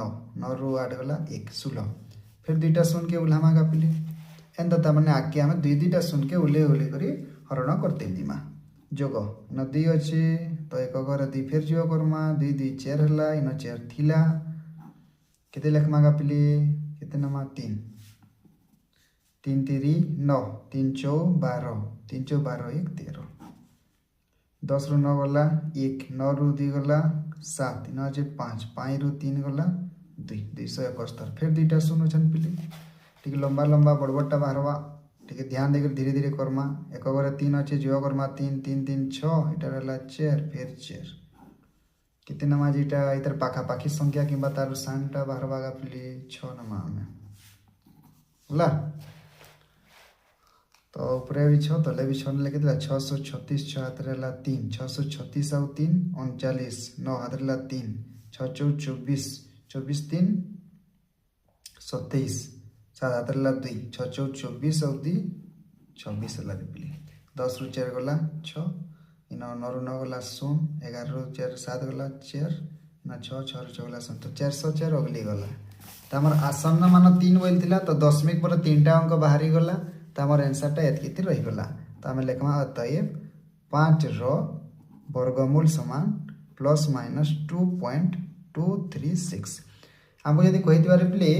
9 रु 8 गला 1 16 फिर 2टा सुन के उल्हामा का पिले एंदा त माने आके हम 2टा सुन के उले उले करी हरण करते दिमा जोग न 2 अछि तो एक घर 2 फिर जो करमा 2 2 4 हला इन 4 थिला केते लेखमा का पिले केते नमा 3 3 3 9 3 चौ 12 3 चौ 12 1 13 10 रु 9 गला 1 9 रु 2 गला 7 इन अछि 5 5 रु 3 गला 2 271 फिर 2टा शून्य छन पिले ठीक लंबा लंबा बड़बड़टा बाहरवा ठीक ध्यान देकर धीरे धीरे करमा एक बार 3 अच्छे जो करमा 3 3 3 6 इटा रहला 4 फिर 4 कितने नमा जेटा इधर पाखा पाखी संख्या किंबा तार सानटा बाहरवा का पिले 6 नमा में होला तो ऊपर भी 6 तले भी 6 लेके दिला 636 6 हाथ रहला 3 636 और 3 39 9 हाथ रहला 3 6 चौ 24 24 3 27 7 हाथ रहला 2 6 चौ 24 और 2 26 हला पिले 10 रु 4 गला 6 इन 9 रु 9 गला 0 11 रु 4 7 गला 4 ना 6 6 रु 6 गला 7 तो 404 अगली गला त हमर आसन्न मान 3 बोल थिला तो दशमिक पर 3टा अंक बाहरी गला तो हमर आंसर टा एतकी रही गला तो हम लेखमा अतएव 5 रो वर्गमूल समान प्लस माइनस 2.236 हमको यदि कहि दिवारे प्ले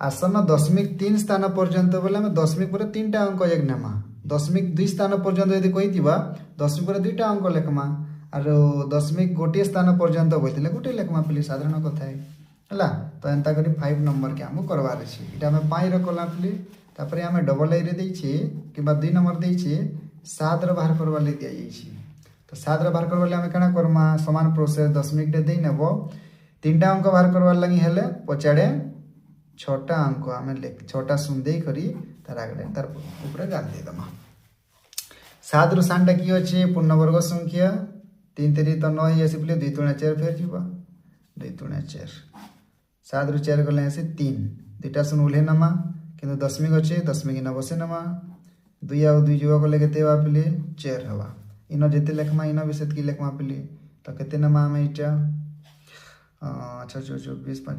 आसन्न दशमिक 3 स्थान पर्यंत बोले हम दशमिक पर 3टा अंक एक नेमा दशमिक 2 स्थान पर्यंत यदि कहि दिबा दशमिक पर 2टा अंक लेखमा आरो दशमिक गोटे स्थान पर्यंत बोलथिले गोटे लेखमा प्ले साधारण कथा है हला तो एंता करी 5 नंबर के हमको करवार अछि इटा हम 5 रो कला प्ले तापर हम डबल ए रे दै छी किबा 2 नंबर दै छी 7 रो बाहर करवा ले दिया जाई छी तो 7 रो बाहर करवा ले हम केना करमा समान प्रोसेस दशमिक दे देई नेबो 3टा अंक बाहर करवा लगी हेले पछाड़े 6टा अंक आम 6टा शून्य दे करी तार आगे तार ऊपर गाल दे दमा 7 रु 7टा की अछि पूर्ण वर्ग संख्या 3 3 तो 9 ही आसी बोले 2 3 4 फेर जीवा 2 3 4 7 रु 4 गले आसी 3 2टा शून्य उले नमा किंतु दशमिक अछि दशमिक न बसे नमा 2 आ 2 जुवा को लेके तेवा पिले 4 हवा इनो जेते लेखमा इनो विसेत की लेखमा पिले तो केते नमा हम इटा अच्छा 24 5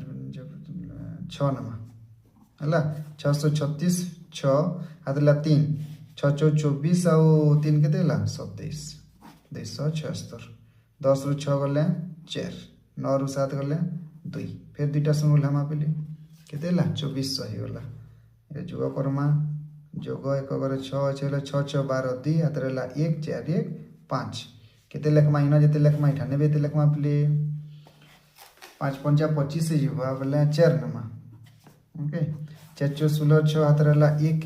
6 नमा हला 636 6 आदला 3 6 24 और 3 केते ला 27 276 10 रु 6 गले 4 9 रु 7 गले 2 फिर 2टा शून्य हमा पिले केते ला 2400 हे गला ये जोग करमा जोग एक करे 6 अछि 6 6 12 2 हातरे ला 1 4 1 5 केते लेखमा इना जते लेखमा 98 ते लेखमा प्ले 5 5 25 से जीवा बोले 4 नमा ओके 4 4 16 6 हातरे ला 1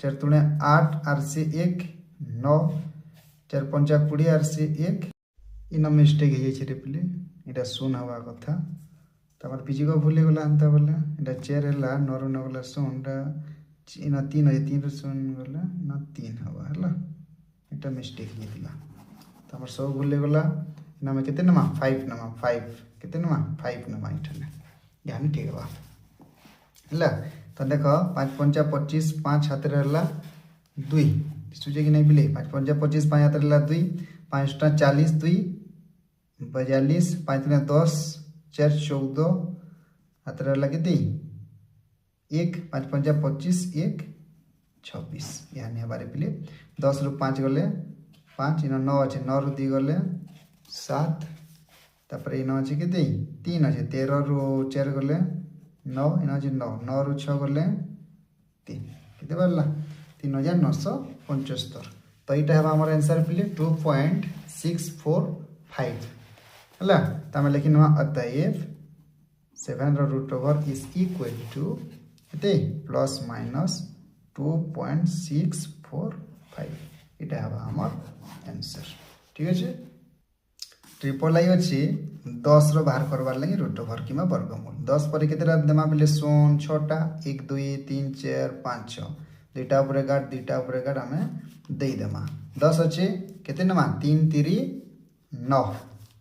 4 3 8 आर से 1 9 4 5 20 आर से 1 इन मिस्टेक हे छै रे प्ले एटा सुन हवा कथा तमर पिजी को भूले गला अंता बोला एटा 4 हला 9 रो 9 गला सुनटा इन 3 है 3 रो सुन गला ना 3 हवा हला एटा मिस्टेक हे दिला तमर सब भूले गला इना में केते नमा 5 नमा 5 केते नमा 5 नमा इठने यानी ठीक बा हला तो देखो 5 5 25 5 हाथ रहला 2 सुजे कि नहीं बिले 5 5 25 5 हाथ रहला 2 5 टा 40 2 42 5 3 10 4 14 हाथ रहला केते 1 5 5 25 1 26 यानी हमारे बिले 10 रु 5 गले 5 इन 9 अछि 9 रु 2 गले 7 तापर इन अछि केते 3 अछि 13 रु 4 गले 9 इन अछि 9 9 रु 6 गले 3 केते बरला 3975 तो इटा है हमर आंसर पिले 2.645 हला तमे लेकिन अतएव 7 रो root over is equal to केते प्लस माइनस 2.645 इटा है हमर आंसर ठीक अछि ट्रिपल आई अछि 10 रो बाहर करबार लागि रूट ओवर किमा वर्गमूल 10 पर केतेरा देमा बेले 6 टा 1 2 3 4 5 6 दुईटा ऊपर गाट दुईटा ऊपर गाट हमें दे देमा 10 अछि केते नमा 3 3 9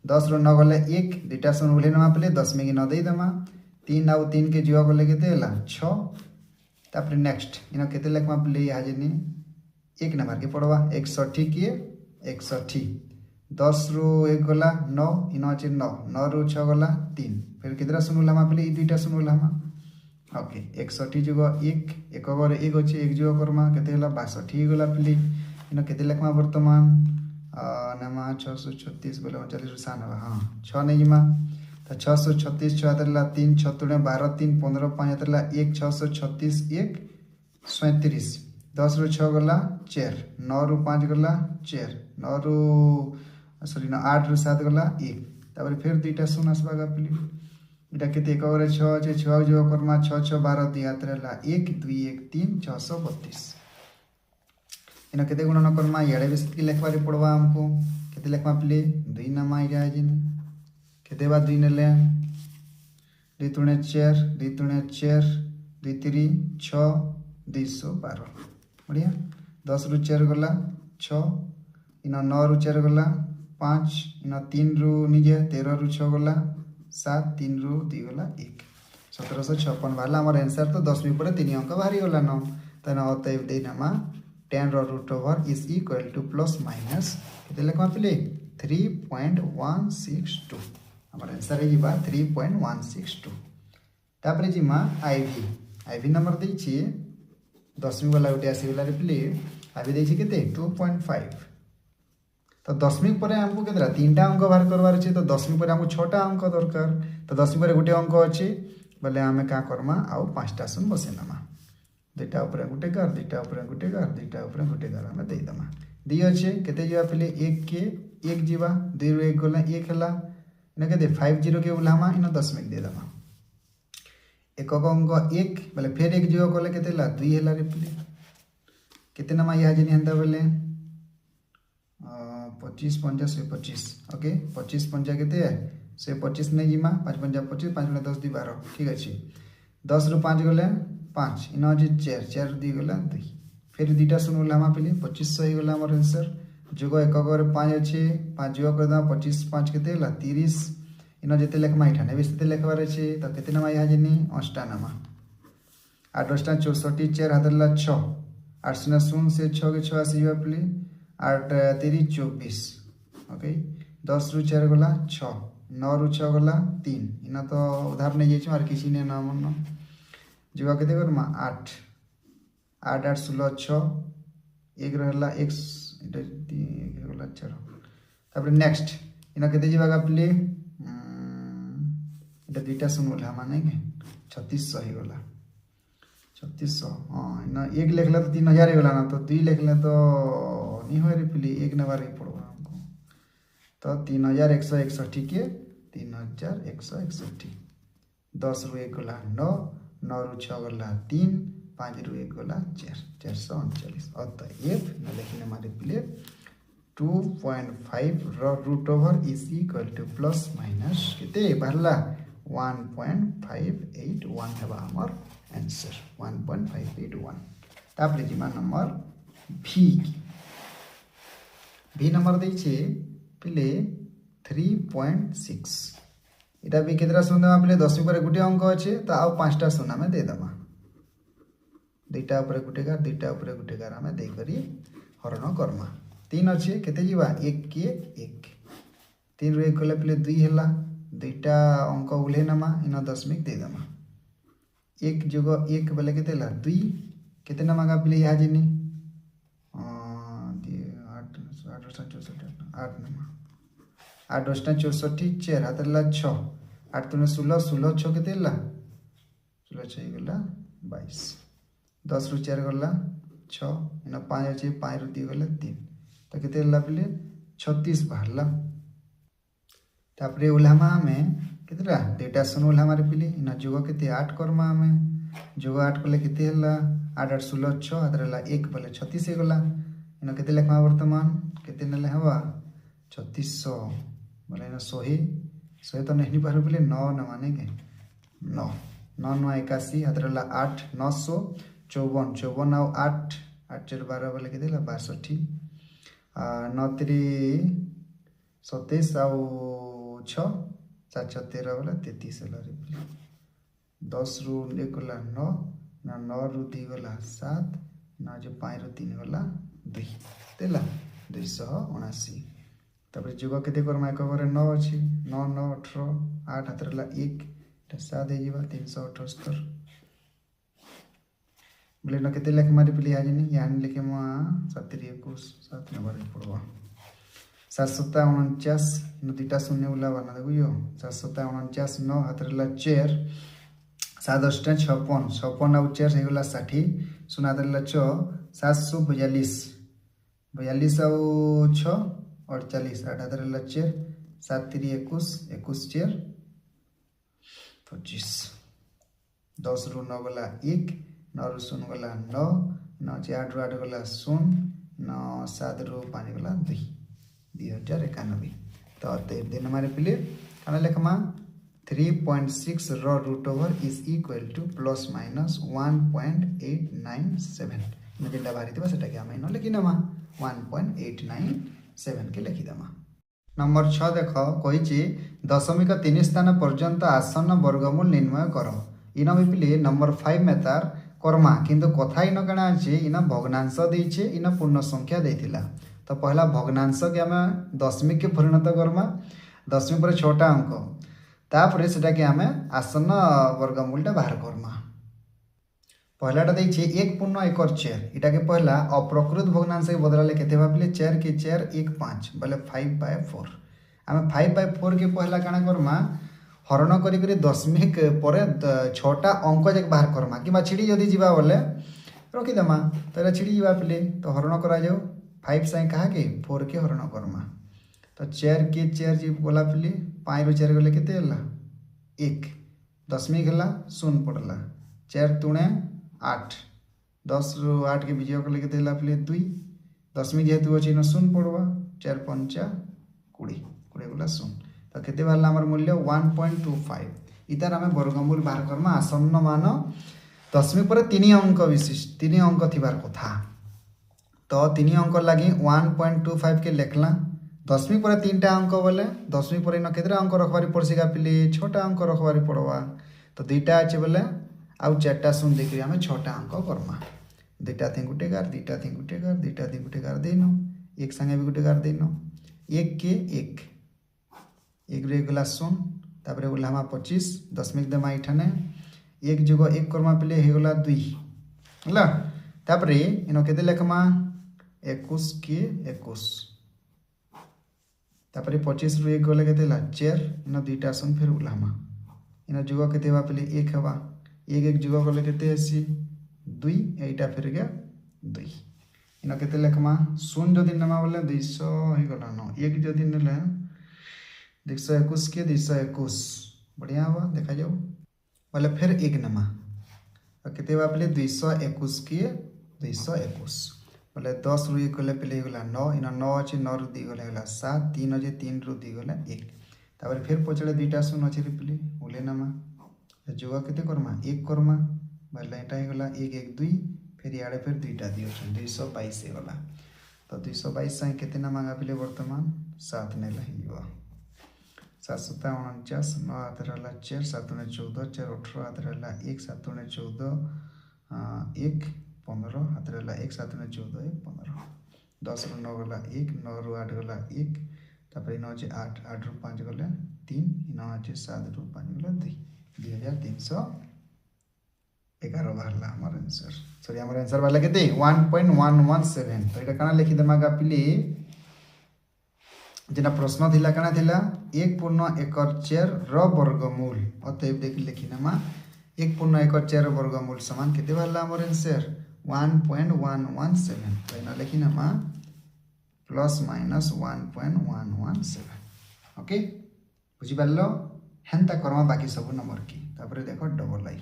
10 रो 9 गले 1 दुईटा सुन उले नमा पले 10 में की 9 दे देमा 3 आउ 3 के जीवा गले केते हला 6 तापर नेक्स्ट इनो केते लेखमा पले आ जेनी 1 नंबर के पड़वा 160 के 160 10 रो 1 गला 9 इनो अछि 9 9 रो 6 गला 3 फिर कितना सुनुला मा पले ई दुईटा सुनुला मा ओके 160 जुगो 1 एक गरे 1 अछि 1 जुगो करमा केते हला 62 गला पले इनो केते लेखमा वर्तमान नमा 636 बोले 39 97 हां 6 नै जिमा तो 636 6 हतरला 3 6 3 12 3 15 5 हतरला 1 636 1 37 10 रो 6 गला 4 9 रो 5 गला 4 9 रो सॉरी ना 8 रो 7 गला 1 तापर फिर दुईटा शून्य आसबागा पली इटा केते एक गरे 6 अछि 6 जो करमा 6 6 12 2 हतरला 1 2 1 3 632 इना केते गुणन करमा याडे बेस की लेखबारे पड़वा हमको केते लेखमा पले 2 नमा इरा जिन केते बा 2 नेले 2 3 4 2 3 4 2 3 6 212 बढ़िया 10 रु 4 गला 6 इना 9 रु 4 गला 5 इना 3 रु निजे 13 रु 6 गला 7 3 रु 2 गला 1 1756 वाला हमर आंसर तो 10 में पड़े 3 अंक बाहरी गला न तना अतएव दे नमा 10 रो root over is equal to plus minus केते लेखमा पले 3.162 हमर आंसर है बा 3.162 तापर जिमा आईवी नंबर दै छी 10वीं वाला उठे आसी वाला रिप्ले आईवी दै छी केते 2.5 तो 10वीं पर हमको केतरा तीनटा अंक बाहर करवार अछि तो 10वीं पर हमको 6टा अंक दरकार तो 10वीं पर गुटे अंक अछि बोले हमें का करमा आउ 5टा सुन बसेनमा दुईटा ऊपर गुटे गार दुईटा ऊपर गुटे गार दुईटा ऊपर गुटे गार हमें दे दमा दी अछि केते जीवा पहले 1 के 1 जीवा 2 रो 1 गला 1 हला इना केते 50 के उलामा इना 10 में दे दमा एक अंक 1 बोले फिर 1 जीवा गले केते ला 2 हला रिप्ले केते नमा या जनी हंता बोले 25 50 से 25 ओके 25 50 केते है से 25 नहीं जिमा 5 50 25 5 10 2 12 ठीक अछि 10 रु 5 गले 5 इना जे 4 4 2 गला 2 फिर दुईटा सुनला मा पले 2500 ही गला हमर आंसर जुगो एक गरे 5 अछि 5 जुगो कर दा 25 5 केते ला 30 इना जेते लेखमा 98 सेते लेखबार अछि त केते नमा या जनी 8 नमा 8 8 64 4 हदला 6 8 0 से 6 के 6 आसी पले 8 3 24 ओके 10 रु 4 गला 6 9 रु 6 गला 3 इना तो उधार नै जाय छ और किसी ने नाम न जुवा केते करमा 8 8 8 16 6 1 रहला 1 इटा 1 गला 4 तापर नेक्स्ट इना केते जीवा का प्ले इटा दुईटा सुन उला माने के 3600 ही गला 3600 हाँ ना एक लिखले तो 3000 ही गला ना तो 2 लिखले तो नहीं हो रे पिली एक नंबर ही पड़वा हमको तो 3161 है 3161 10 रु 1 गला 9 9 रु 6 गला 3 5 रु 1 गला 4 439 अतएव ना लिखने हमारे पिले 2.5 root over is equal to plus minus केते बाहरला 1.581 है हमर आंसर 1.581 तापर जिमा नंबर भी नंबर दै छे पिले 3.6 इटा भी केतरा शून्य देमा पिले 10 पर गुटे अंक अच्छे तो आउ 5टा शून्य में दे दमा दुईटा ऊपर गुटेगार दुईटा ऊपर गुटेगार आम दे करी हरण करमा 3 अच्छे केते जीवा 1 के 1 3 रु 1 गले पिले 2 हैला दुईटा अंक उल्हे नमा इन दशमिक दे दमा 1 जोग 1 बोले केते ला 2 केते नमा का पिले या जिनी 8 नमा 8 8 64 4 हाथ ला 6 8 3 16 16 6 केते ला 16 6 गला 22 10 रु 4 गला 6 इन 5 अच्छे 5 रु 2 गला 3 तो केते ला पिले 36 बाहरला तापरे उल्हामा में केतेला डेटा सुन उल्हामा रे पिले इन जोग केते 8 करमा में जोग 8 कले केते हला 8 8 16 6 हातरला 1 बोले 36 हे गला इन केते लेखमा वर्तमान केते नले हवा 3600 बोले इन 100 तो नहीं पार पिले 9 न माने के 9 9 9 81 हातरला 8 900 54 54 और 8 8 4 12 बोले केते ला 62 9 3 27 आउ 6 4 6 13 वाला 33 है 10 रु 1 गला 9 ना 9 रु 2 गला 7 ना जो 5 रु 3 गला 2 देला 279 तब जुग केते करमा एक बार 9 अछि 9 9 18 8 हातरला 1 7 हे जीवा 378 बोले न केते लेख मारी पिली आजिनी यानी लेके मा 70 21 7 नंबर पड़वा 749 न दुटा शून्य उला बना देखो यो 749 9 हातरला 4 7 8 56 56 और 4 हे गला 60 सुना दरला 6 742 42 और 6 48 8 हातरला 4 7 3 21 21 4 25 10 रु 9 गला 1 9 रु 0 गला 9 9 8 रु 8 गला 0 9 7 रु 5 गला 2 2091 तो दिन हमारे पिले खाना लेखमा 3.6 root over is equal to plus minus 1.897 मैं जेटा बाहरी थी सेटा के आम इन लिखी नमा 1.897 के लिखिदमा नंबर 6 देख कही 0.3 स्थान पर्यंत आसन्न वर्गमूल निर्णय कर इन भी पिले नंबर 5 में तार कर्मा किंतु कथा इन कण अच्छे इन भग्नांश देछे इन पूर्ण संख्या देथिला तो पहला भग्नांश के आम दशमिक के परिणत करमा दशमिक पर 6टा अंक तापर सेटा के आम आसन्न वर्गमूलटा बाहर करमा पहलाटा देछे 1.1 इटा के पहला अप्रकृत भग्नांश के बदलाले केते भाबले 4 के 4 1 5 बोले 5/4 आम 5/4 के पहला काना करमा हरण करी करी दशमिक पर 6टा अंक जक बाहर करमा कि छिड़ी जदि जीवा बोले रखिदेमा तो छिड़ी जीवा पिले तो हरण करा जाऊ 5 साइ कहा के 4 के हरण करमा तो 4 के 4 जी बोला पिले 5 रु 4 गले केते हला 1 दशमिक हला 0 पड़ला 4 3 8 10 रु 8 के विजय गले केते हला पिले 2 दशमिक जेहेतु अछि न 0 पड़वा 4 5 20 20 गला 0 तो केते बारला हमर मूल्य 1.25 इतार हमें वर्गमूल बाहर करमा आसन्न मान दशमिक पर 3 अंक विशिष्ट 3 अंक थिबार कथा तो 3 अंक लगी 1.25 के लिखला दशमिक पर 3टा अंक बोले दशमिक पर इन केतरा अंक रखबारी पड़सी का पिले 6टा अंक रखबारी पड़वा तो 2टा अच्छे बोले आउ 4टा शून्य देखिए हमें 6टा अंक करमा 2टा थी गुटेगार 2टा थी गुटेगार 2टा थी गुटेगार देनो एक संगे भी गुटेगार देनो 1 के 1 1 रे गला 0 तापरे उल्हामा 25 दशमिक देमा इठाने 1 जुग 1 करमा पिले हे गला 2 हला तापरे इनो केते लेखमा 21 के 21 तापरे 25 रु 1 गले केते ला 4 इन 2टा शून्य फिर उल्हामा इन जुग केते बा पहले 1 हवा 1 1 जुग कले केते आसी 2 एटा फिर गया 2 इन केते लेखमा 0 जदि नमा बोले 200 हे गला न 1 जदि नेले 221 के 221 बढ़िया हवा देखा जाओ बोले फिर 1 नमा केते बा पहले 221 के 221 बोले 10 रु 1 गले पहले गला 9 इन 9 अछि 9 रु 2 गले गला 7 3 अछि 3 रु 2 गले 1 तापर फिर पछले दुईटा शून्य अछि रे पहले बोले नमा जुग केते करमा 1 करमा बोले एटा हे गला 1 1 2 फिर याडे फिर दुईटा दियो 222 हे गला तो 222 से केते नमा पहले वर्तमान 7 ने लहियो 7 7 49 9 हाथ रहला 4 7 ने 14 4 18 हाथ रहला 1 7 ने 14 1 15 हाथ रहला 1 7 ने 14 1 15 10 रु 9 गला 1 9 रु 8 गला 1 तापर इन अछि 8 8 रु 5 गले 3 इन अछि 7 रु 5 गले 2 2311 बाहरला हमर आंसर सॉरी हमर आंसर वाला केते 1.117 तो एटा काना लिखि देमा गापिली जेना प्रश्न थिला काना थिला 1.1/4 र वर्गमूल अतएव देख लिखि नमा 1.1/4 वर्गमूल समान केते बाहरला हमर आंसर 1.117 तो एना लिखि नमा प्लस माइनस 1.117 ओके बुझि पारलो हेंता करमा बाकी सब नंबर की तापर देखो डबल आई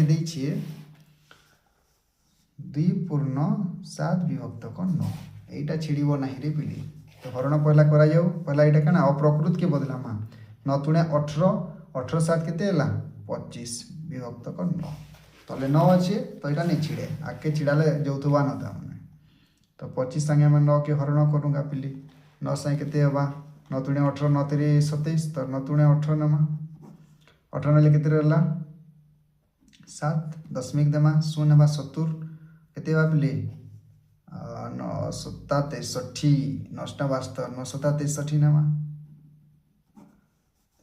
दै छिए 2.7 विभक्त को 9 एटा छिड़ीबो नाही रे पिली तो हरण पहला करा जाऊ पहला एटा कना अप्रकृत के बदला मा 9 * 18 18 7 केते हला 25 विभक्त को 9 तले 9 अछि तो एटा नै छिड़े आके छिड़ाले जोथुबा न ता माने तो 25 संगे में 9 के हरण करूंगा पिली 9 संगे केते हवा 9 * 18 9 * 3 27 तो 9 * 18 नमा 18 ले केते रहला 7 दशमिक देमा 0 बा 70 केते बा पिली 9 7 63 9 वास्तव 9 7 63 नमा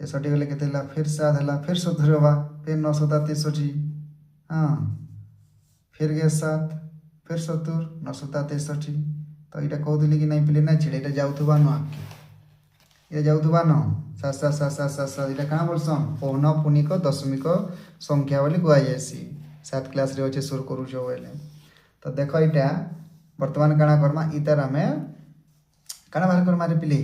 63 गले केते ला फिर 7 हला फिर 70 बा फिर 9 7 63 हां फिर गया 7 फिर 70 9 7 63 तो इटा कह दिली कि नहीं पिले ना छिड़े इटा जाउथबा न आके ये जाउथबा न 7 7 7 7 7 7 इटा काना बोलसम पौन पुनिक दशमिक संख्या वाली को आइसी 7 क्लास रे होचे शुरू करू जो बोले तो देखो इटा वर्तमान काना करमा इतर हमें काना बाहर करमा रे पिले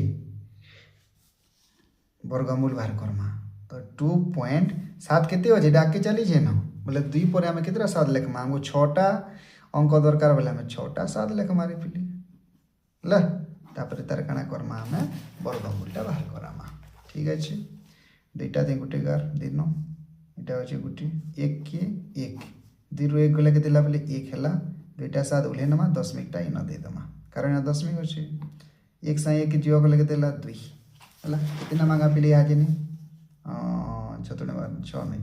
वर्गमूल बाहर करमा तो 2.7 केते हो जे डाके चली जे न बोले 2 पर हमें कितना 7 लेखमा हमको 6टा अंक दरकार बोले हमें 6टा 7 लेखमा रे पिले ल तापर तार काना करमा हमें वर्गमूलटा बाहर करामा ठीक अछि दुईटा दे गुटे गार दिनो इटा होचे गुटी 1 के 1 2 रु 1 गले केते ला बोले 1 हला दुईटा 7 उले नमा दशमिकटा इन दे दमा कारण दशमिक होचे 1 से 1 जीव गले केते ला 2 हला कितना मांगा पिले आज ने 6 नहीं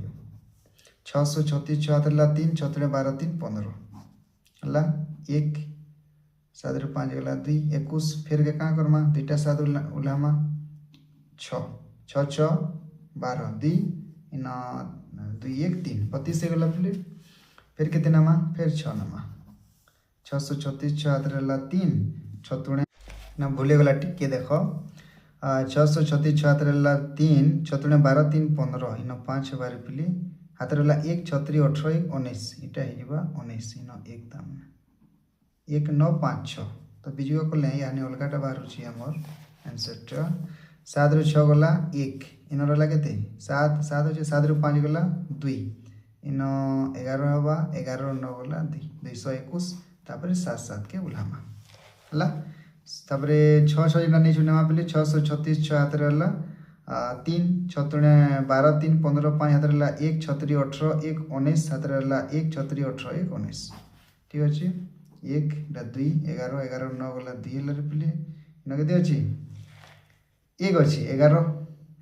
636 6 ला 3 6 12 3 15 हला 1 7 रु 5 गला 2 21 फिर के का करमा दुईटा 7 उलामा 6 6 6 12 2 इन 2 1 3 25 से गला फिर कितने नमा फिर 6 नमा 636 6 ला 3 6 ना भूले गला टिके देखो 636 6 ला 3 6 12 3 15 इन 5 बार पिली हाथ ला 1 6 18 1 19 इटा हे जबा 19 इन 1 दाम 1 9 5 6 तो बिजुआ को ले यानी अलगाटा बाहर छी हमर आंसर 7 रु 6 गला 1 इन रहला केते 7 7 होचे 7 रु 5 गला 2 इन 11 हवा 11 रु 9 गला 2 221 तापर 7 7 के उलामा हला तापर 6 6 जना नै छुनेमा पले 636 6 हाथ रहला 3 6 12 3 15 5 हाथ रहला 1 6 18 1 19 हाथ रहला 1 6 18 1 19 ठीक अछि 1 ला 2 11 11 9 गला 2 हला रे पले न केते अछि 1 अछि 11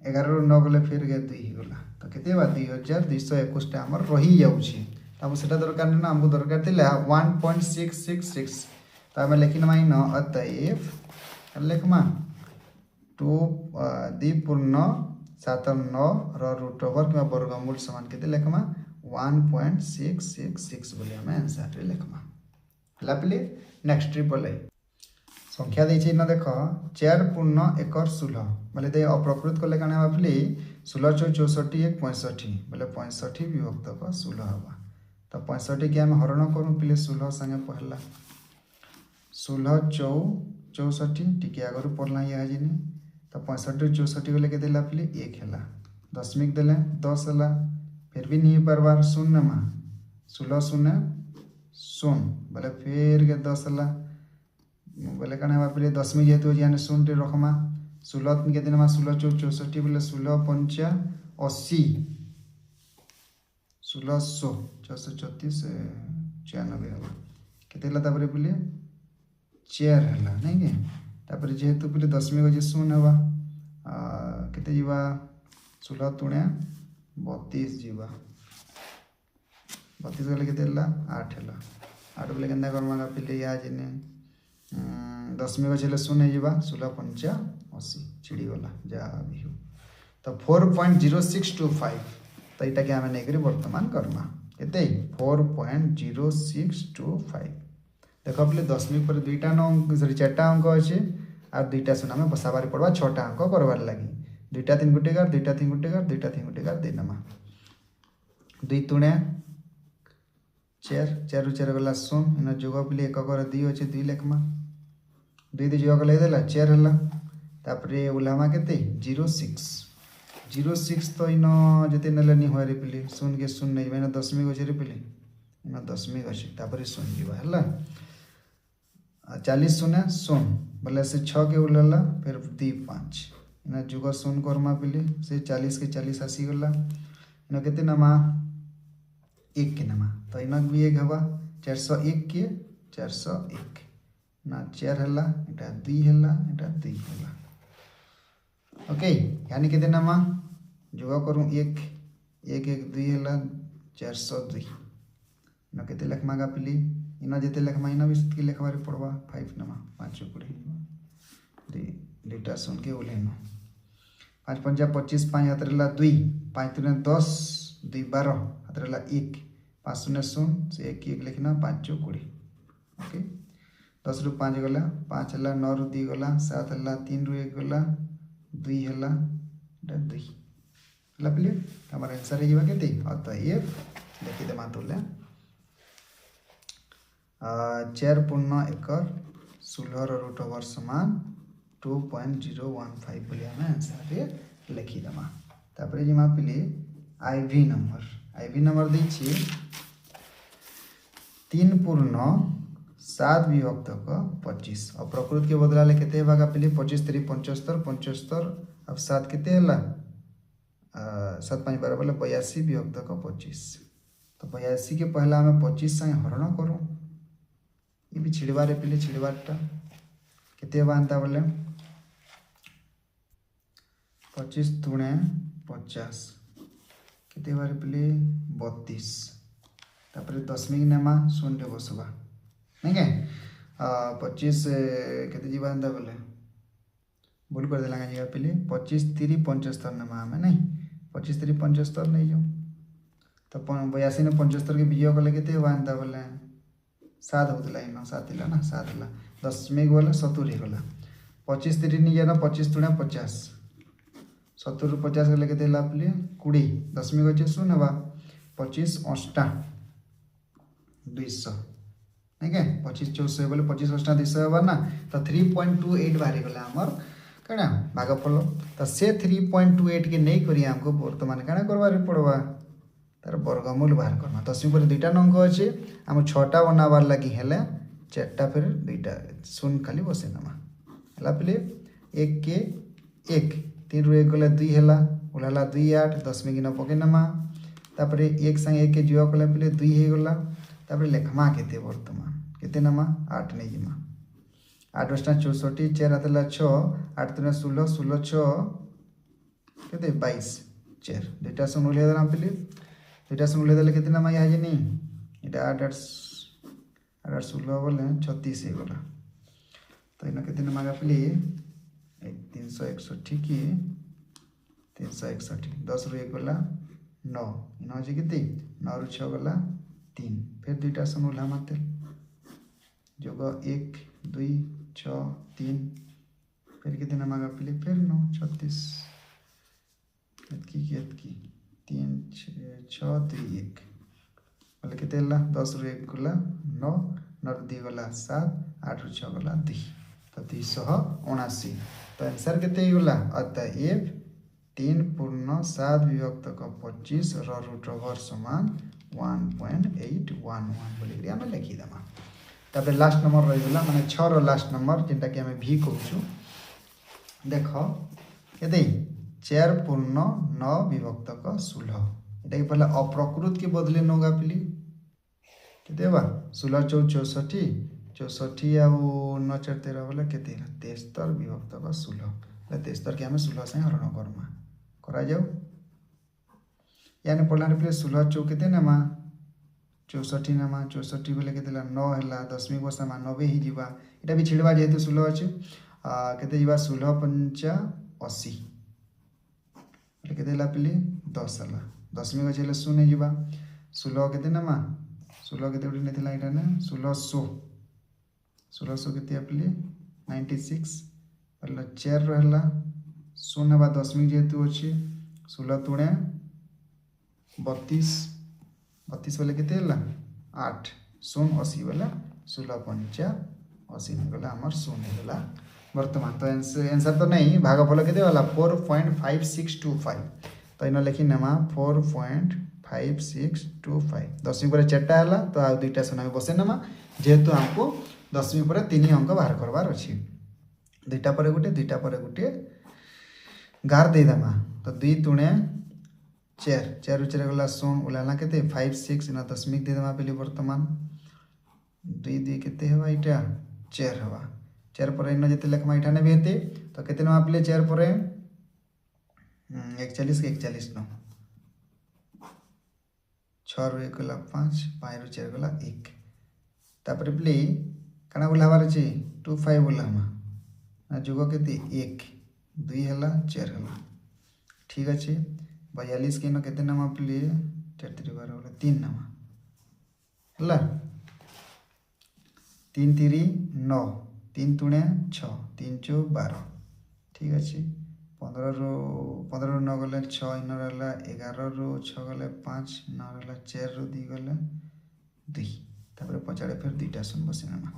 11 रु 9 गले फिर गया 2 गला तो केते बा 2221 टा हमर रही जाउछि तब सेटा दरकार न हमको दरकार थिला 1.666 तो हमें लेकिन माइन अतएव लेखमा 2.79 र रूट ओवर कि वर्गमूल समान केते लेखमा 1.666 बोले हमें आंसर रे लेखमा लापले नेक्स्ट ट्रिपल है संख्या देछि न देख 4 पूर्ण 1 16 बोले दे अप्रकृत कले काने भाबली 16 चौ 64 1 65 बोले 65 विभक्त को 16 हवा तो 65 के हम हरण करू पिले 16 संगे पहला 16 चौ 64 टिके आगर पड़ला या जिनी तो 65 64 गले के देला पिले 1 हैला दशमिक देले 10 हैला फिर भी नहीं परबार शून्य मा 16 शून्य शून्य बोले फिर के 10 हैला बोले कने बापले दशमी जेतु यानी शून्य रखमा 16 के दिन मा 16 चौ 64 बोले 16 पंच 80 1600 434 96 हवा केतेला तापरे बोले 4 हला नहीं के तापरे जेतु बोले दशमी को जे शून्य हवा केते जीवा 16 तुणे 32 जीवा 32 गले केतेला 8 हला 8 बोले केंदा करमागा पिले या जिने दशमी को चले शून्य जीवा 16 पंच 80 छिड़ी गला जा भी हो तो 4.0625 तो इटा के हमें नेकरी वर्तमान करमा केते 4.0625 देखो पले दशमी पर दुईटा अंक सॉरी चारटा अंक अछि आ दुईटा शून्य में बसाबार पड़वा छटा अंक करबार लागि दुईटा 3 गुटेगार दुईटा 3 गुटेगार दुईटा 3 गुटेगार देनमा 2 तुणे 4 4 4 गला शून्य इन जोग पले एक कर 2 अछि 2 लेखमा 2 2 जोग ले देला 4 हला तापरे उलामा केते 06 06 तो इन जते नले नि होय रे पिले शून्य के शून्य नहीं मैंने दशमी गछ रे पिले इन दशमी गछ तापरे शून्य जीवा हला 40 शून्य शून्य बोले से 6 के उलला फिर 2 5 इन जुग शून्य करमा पिले से 40 के 40 आसी गला इन केते नमा 1 के नमा तो इन भी 1 हवा 401 के 401 ना 4 हला एटा 2 हला एटा 2 हला ओके यानी केते नमा जोगा करूं 1 1 1 2 हला 402 न केते लेख मागा पिली इना जेते लेख माइना भी के लेखबार पड़वा 5 नमा 5 कुड़ी दे डेटा सुन के ओलेनो 5 5 25 5 हतरला 2 5 3 10 2 12 हतरला 1 5 0 0 से 1 1 लिखना 5 कुड़ी ओके 10 रु 5 गला 5 हला 9 रु 2 गला 7 हला 3 रु 1 गला 2 हला 2 हला पिले हमारा आंसर है केते अतएव देखि दे मातुले 4 पूर्ण 1 16 रूट ओवर समान 2.015 बोले हम आंसर रे लिखि दमा तापरे जे मा पिले आईवी नंबर दै छी 3 पूर्ण 7 विभक्त को 25 और प्रकृत के बदला ले केते भागा पिले 25 3 75 75 अब 7 केते हला 7 5 12 बोले 82 विभक्त को 25 तो 82 के पहला हमें 25 संग हरण करू ये भी छिड़बारे पिले छिड़बारटा केते बानता बोले 25 तुणे 50 केते बारे पिले 32 तापरे दशमिक नेमा शून्य बसबा नहीं के 25 केते जीवा अंदा बोले भूल कर देला जगह पिले 25 3 75 नेमा हमें नहीं 25 3 75 नहीं जो तो 82 ने 75 के विजय कले केते बानता बोले 7 होतला इन 7 हिला ना 7 हिला दशमिक बोले 70 होला 25 3 नहीं जाना 25 तुणे 50 70 रु 50 गले केते ला पिले 20 दशमिक होचे शून्य बा 25 8 200 ठीक है 25 400 बोले 25 8 200 होबा ना तो 3.28 बारी गला हमर कणा भागफल तो से 3.28 के नहीं करी हमको वर्तमान कणा करबार पड़वा तार वर्गमूल बाहर करना दशमी पर दुईटा अंक अच्छे आम 6टा बनाबार लगी हेले 4टा फिर दुईटा शून्य खाली बसे नमा हला पिले 1 के 1 3 रु 1 गले 2 हला उलाला 2 8 दशमिक न पके नमा तापरे 1 संग 1 के जोग कले पिले 2 हे गला तापरे लेखमा केते वर्तमान केते नमा 8 नै जमा 8 8 64 4 हतला 6 8 3 16 16 6 केते 22 4 दुईटा शून्य ले देना पिले दुईटा शून्य ले देले केते नमा या जे नहीं एटा 8 8 8 16 बोले 36 हे गला तो इन केते नमा पिले 361 की 361 10 रु 1 गला 9 इन हो जे केते 9 रु 6 गला 3 फिर दुईटा शून्य ला माते जोग 1 2 6 3 फिर कितने मांगा पिले फिर 9 36 एतकी 3 6 2 1 बोले केते हला 10 रु 1 गला 9 9 रु 2 गला 7 8 रु 6 गला 2 तो 279 तो आंसर केते गला अतएव 3 पूर्ण 7 विभक्त का 25 र रूट ओवर समान 1.811 बोली आम लिखिदेमा तापर लास्ट नंबर रही गला माने 6 रो लास्ट नंबर जेंटा कि हमें भी कहूँ देख केते 4 पूर्ण 9 विभक्त का 16 एटा कि पहले अप्रकृत के बदले नगा पिली केते बा 16 4 64 64 आ 9 4 13 बोले केते 73 विभक्त का 16 73 के हमें 16 से हरण करमा करा जाऊ यानी पढ़ला पे 16 चौ केते नमा 64 नमा 64 बोले केते 9 हला 10 वर्ष मा 90 ही जीवा एटा भी छिड़वा जेतु 16 अछि केते जीवा 16 5 80 बोले केते ला पिली 10 हला 10 को चले 0 जीवा 16 केते नमा 16 केते उठी नेथिला एटा ने 1600 केते अपली 96 पहला 4 रहला 0 बा 10 जेतु अछि 16 तुणे 32 32 वाले केते हला 8 0 80 वाला 16 5 80 गला हमर 0 गला वर्तमान तो आंसर तो नहीं भागफल केते वाला 4.5625 तो इनो लिखि नेमा 4.5625 10 पर 4टा हला तो आ दुईटा सुना बसे नेमा जेहेतु हमको 10 पर 3 अंक बाहर करबार अछि दुईटा पर गुटे गार दे दमा तो 2 तुणे 4 4 4 गला 0 उलाला केते 5 6 ना दशमिक दे दमा पहले वर्तमान 2 2 केते हेबा इटा 4 हेबा 4 पर इन जते लेखमा इठा ने बेते तो केते नमा पहले 4 पर 41 के 41 नो 6 रु 1 गला 5 5 रु 4 गला 1 तापर पहले कना बोलाबार अछि 25 बोलामा ना जुगो केते 1 2 हला 4 हला ठीक अछि 42 के न केते नमा पले 4 3 12 बोले 3 नमा हला 3 3 9 3 तुणे 6 3 4 12 ठीक अछि 15 रो 9 गले 6 इन रहला 11 रो 6 गले 5 9 रहला 4 रो 2 गले 2 तापर पछाड़े फिर दुईटा सुन बसे नमा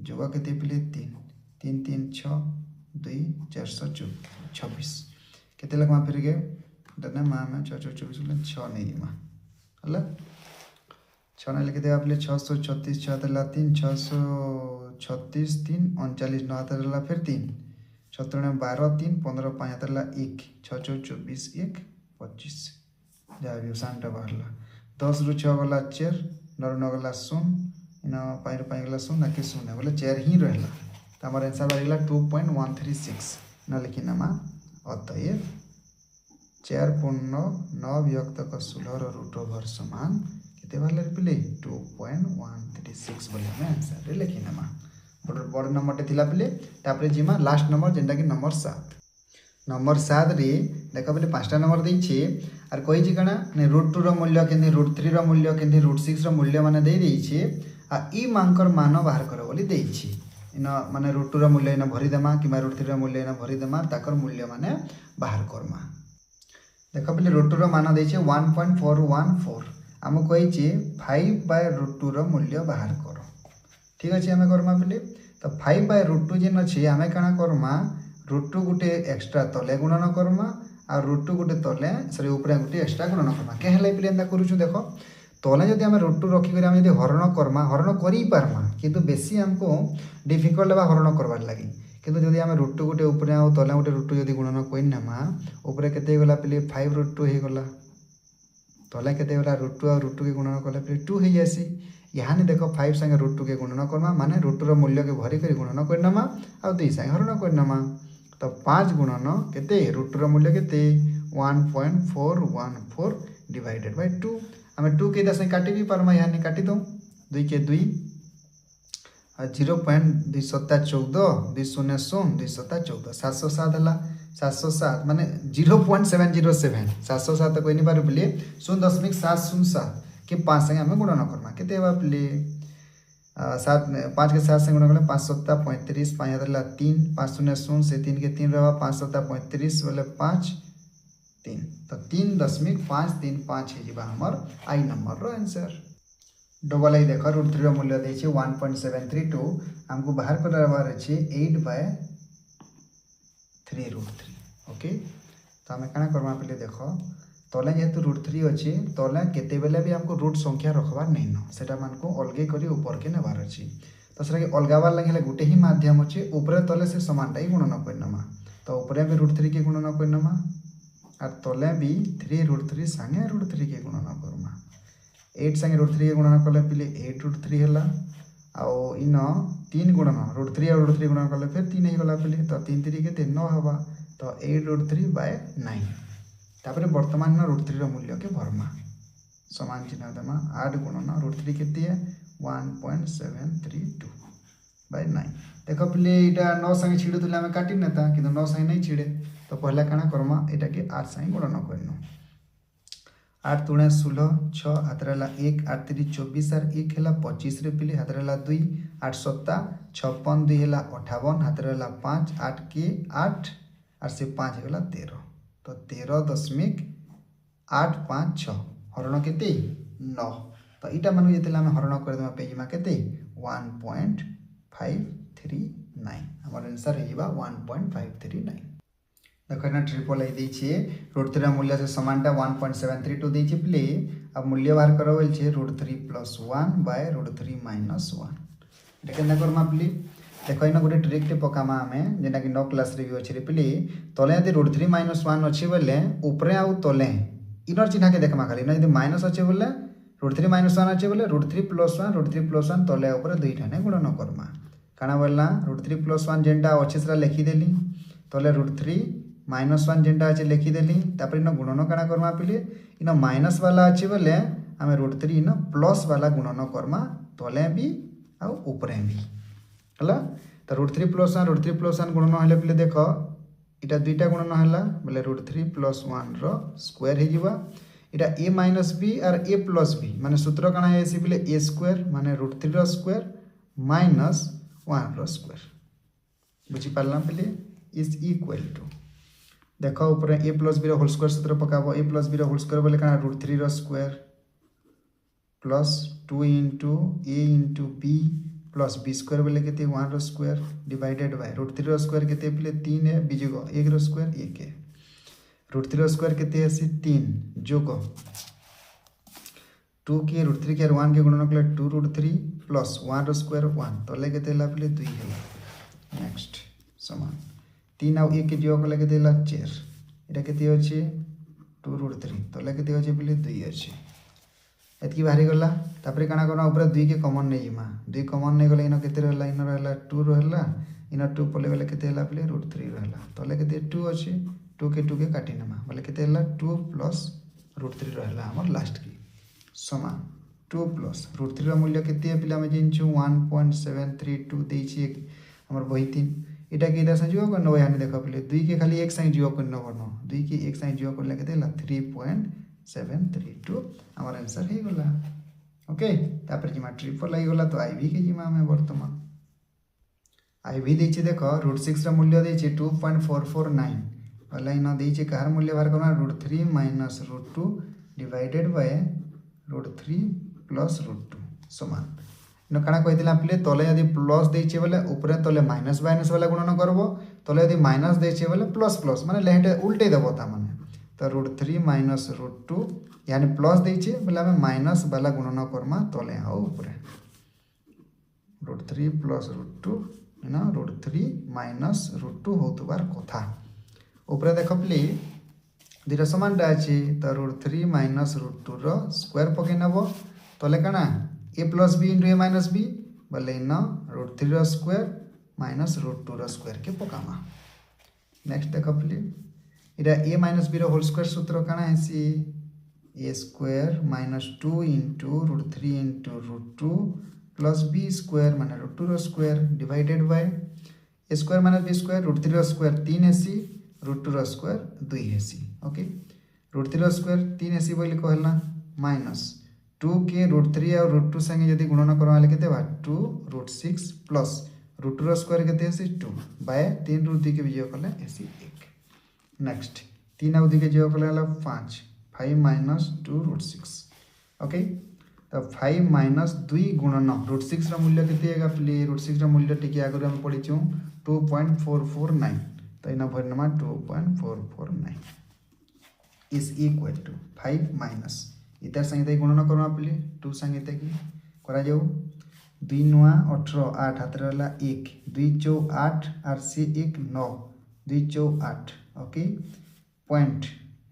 जोगा केते पले 3 3 3 6 2 426 केते लखमा फिर के दने मा में 4 4 24 बोले 6 नहीं मा हला 6 ने लिख दे आपले 636 6 तला 3 636 3 39 9 तला फिर 3 17 12 3 15 5 तला 1 6 4 24 1 25 जा भी सानटा बाहरला 10 रु 6 गला 4 9 9 गला 0 इन 5 5 गला 0 ना के 0 बोले 4 ही रहला त हमर आंसर बारिला 2.136 न लिखि नमा अतएव 4 पूर्ण 9 विभक्त का 16 रो रूट ओवर समान केते वाले पिले 2.136 बोले हम आंसर रे लिखि नमा बड़ नंबर टे थिला पिले तापर जिमा लास्ट नंबर जेंटा कि नंबर 7 रे देखा बोले 5टा नंबर देई छे आर कोइ जी कना ने रूट 2 रो मूल्य केने रूट 3 रो मूल्य केने रूट 6 रो मूल्य माने देई देई छे आ ई मांकर मान बाहर करो बोली देई छे इन माने रूट 2 रो मूल्य इन भरि देमा कि रूट 3 रो मूल्य इन भरि देमा ताकर मूल्य माने बाहर करमा देखा पहले रूट 2 रो मान देई छे 1.414 हम कहि छे 5/√2 रो मूल्य बाहर करो ठीक अछि हमें करमा पहले तो 5/√2 जेन अछि हमें काना करमा √2 गुटे एक्स्ट्रा तले गुणन करमा आ √2 गुटे तले सॉरी ऊपर गुटे एक्स्ट्रा गुणन करमा के हले पहले एंदा करूछु देखो तले जदि हम √2 रखि कर हम यदि हरण करमा हरण करि पारमा किंतु बेसी हमको डिफिकल्ट बा हरण करबार लागि किंतु जदि हम √2 गुटे ऊपर आ तले गुटे √2 जदि गुणन कोइ नामा ऊपर केते गला पहले 5√2 हे गला तले केते गला √2 और √2 के गुणन करले पहले 2 हे जासी यहाँ देखो 5 संगे √2 के गुणन करमा माने √2 रो मूल्य के भरि कर गुणन करनमा आ 2 संगे हरण करनमा तो 5 गुणन केते √2 रो मूल्य केते 1.414 डिवाइडेड बाय 2 हमें 2 के दस काटी भी परमा यहाँ काटी दो 2 के 2 0.214 200 707 हला 707 माने 0.707 707 कोई नहीं पारे 0.707 के 5 संगे हमें गुणन करमा केते हेबा प्ले सात 5 के 7 से गुणा कले 5 सत्ता 35 5 हाथ रहा 3 5 शून्य शून्य से 3 के 3 रहा 5 सत्ता 35 बोले 5 3 तो 3.535 है हमर आई नंबर रो आंसर। डबल आई देख √3 रो मूल्य देछि 1.732 हमको बाहर करबार अछि 8/3√3 ओके। तो आम क्या करवा पे देख तले जेहेतु √3 अच्छी तले केते बेले भी हमको रूट संख्या रखबार नहीं न सेटा मानको अलगे करी ऊपर के नेबार अछि। तो सेटा के अलगाबार लगे गोटे ही माध्यम अच्छे ऊपर तले से समानटा ही गुणन करनमा तो ऊपर भी √3 के गुणन करनमा और तले भी 3√3 संगे √3 के गुणन करमा 8 संगे √3 के गुणन कले पिले 8√3 हैला आउ इन 3 गुणन √3 और √3 गुणन कले फिर 3 ही गला पिले तो 3 3 के 9 हवा तो 8√3/9 तापर वर्तमान √3 रो मूल्य के भरमा समान चिन्ह देमा 8 गुणन √3 केते 1.732/9 देखो पिले इटा 9 संगे छिड़े तुले हमें काटी नेता किंतु 9 संगे नहीं छिड़े तो पहला काना करमा एटा के 8 संगे गुणन करनो 8 × 16 6 हातरेला 1 8 3 24 और 1 हैला 25 रे पिले हातरेला 2 8 7 56 2 हैला 58 हातरेला 5 8 के 8 और से 5 हैला 13 तो 13.856 हरण केते 9 तो इटा मानु जेतेला हम हरण कर देमा पेजिमा केते 1.539 हमर आंसर हेबा 1.539। देखो ना ट्रिपल आई देछे √3 मूल्य से समानटा 1.732 देछे प्ले अब मूल्य बाहर करो बोल छे √3 + 1/√3 - 1 एटा केना करमा प्ले देखो इन गोटे ट्रिक टे पकामा हमें जेना कि 9 क्लास रे भी अछि रे पिली तले यदि √3 - 1 अछि बोले ऊपरे आउ तले इनर चिन्ह के देखमा खाली न यदि माइनस अछि बोले √3 - 1 अछि बोले √3 + 1 √3 + 1 तले ऊपर दुईटा ने गुणन करमा काना बोलला √3 + 1 जेंटा अछि सेरा लिखि देली तले √3 - 1 जेंटा अछि लिखि देली तापर इन गुणन काना करमा पिली इन माइनस वाला अछि बोले हमें √3 इन प्लस वाला गुणन करमा तले भी आउ ऊपरे भी हला तो √3 + 1 √3 + 1 गुणन हेले पिले देखो इटा दुईटा गुणन हैला बोले √3 + 1 रो स्क्वायर हे जिवा इटा a - b और a + b माने सूत्र काना हेसी पिले a² माने √3 रो स्क्वायर - 1 रो स्क्वायर बुझी पालना पिले इज इक्वल टू देखो ऊपर a + b रो होल स्क्वायर सूत्र पकाबो a + b रो होल स्क्वायर बोले काना √3 रो square plus 2 * a * b plus b² बोले केते 1 रो स्क्वायर डिवाइडेड बाय √3 रो स्क्वायर केते पिले 3 है बीजगो 1 रो स्क्वायर 1 है √3 रो स्क्वायर केते है 3 जोगो 2 के √3 के 1 के गुणन कले 2√3 प्लस 1 रो स्क्वायर 1 तले केते ला पिले 2 है नेक्स्ट समान 3 और 1 के जोग कले केते ला 4 एटा केते अछि 2√3 तले केते अछि पिले 2 अछि एतकी बाहरी गला तापर काना करना ऊपर 2 के कॉमन नै जिमा 2 कॉमन नै गले इन केते रहला इन रहला 2 रहला इन 2 पले गले केते हला पले √3 रहला तले केते 2 अछि 2 के काटी नमा बोले केते हला 2 + √3 रहला हमर लास्ट की समान 2 + √3 रो मूल्य केते पिला में जिनछु 1.732 देछि हमर बही 3 एटा के इधर से जो करनो यानी देखो पले 2 के खाली एक संग जीरो करनो करनो 2 के एक संग जीरो करले केते हला 3.732 हमारा आंसर हे गला ओके तापर जिमा ट्रिपल आई गला तो आईवी के जिमा में वर्तमान आईवी देछि देखो √6 रा मूल्य देछि 2.449 वाला इन देछि कार मूल्य बाहर करना √3 - √2 डिवाइडेड बाय √3 + √2 समान इन काना कहितला प्ले तले यदि प्लस देछि बोले ऊपर तले माइनस वाला गुणन करबो तले यदि माइनस देछि बोले प्लस माने लेहेटे उल्टे देबो ता माने तो √3 - √2 यानी प्लस देछि बोले हमें माइनस वाला गुणन करमा तले आओ ऊपर √3 + √2 ना √3 - √2 होतबार कथा ऊपर देखो प्ले दुटा समान टा अछि तो √3 - √2 रो स्क्वायर पके नबो तले काना a + b * a - b बोले न √3 रो स्क्वायर - √2 रो स्क्वायर के पकामा नेक्स्ट देखो प्ले इरा a - b रो होल स्क्वायर सूत्र काना हेसी a² - 2 * √3 * √2 प्लस b² माने √2 रो square divided by a² - b² √3 रो स्क्वायर 3 हेसी √2 रो स्क्वायर 2 हेसी ओके √3 रो स्क्वायर 3 हेसी बोली कहला 2 के √3 और √2 संगे जदि गुणन करवा ले केते बा 2 √6 प्लस √2 रो स्क्वायर केते हेसी 2 बाय 3 ରୁ 2 के विजय करले हेसी 1। नेक्स्ट 3 और 2 के विजय करले हला 5 5 माइनस 2 √6 ओके। तो 5 माइनस 2 गुणन √6 रो मूल्य केते हेगा प्ले √6 रो मूल्य टिके आगु हम पढिछु 2.449 तो इना भरनमा 2.449 इज इक्वल टू 5 माइनस इधर संगे गुणन करवा प्ले 2 संगे की करा जाऊ 2 नुआ 18 8 हाथ रहला 1 2 चौ 8 और से 1 9 2 चौ 8 ओके पॉइंट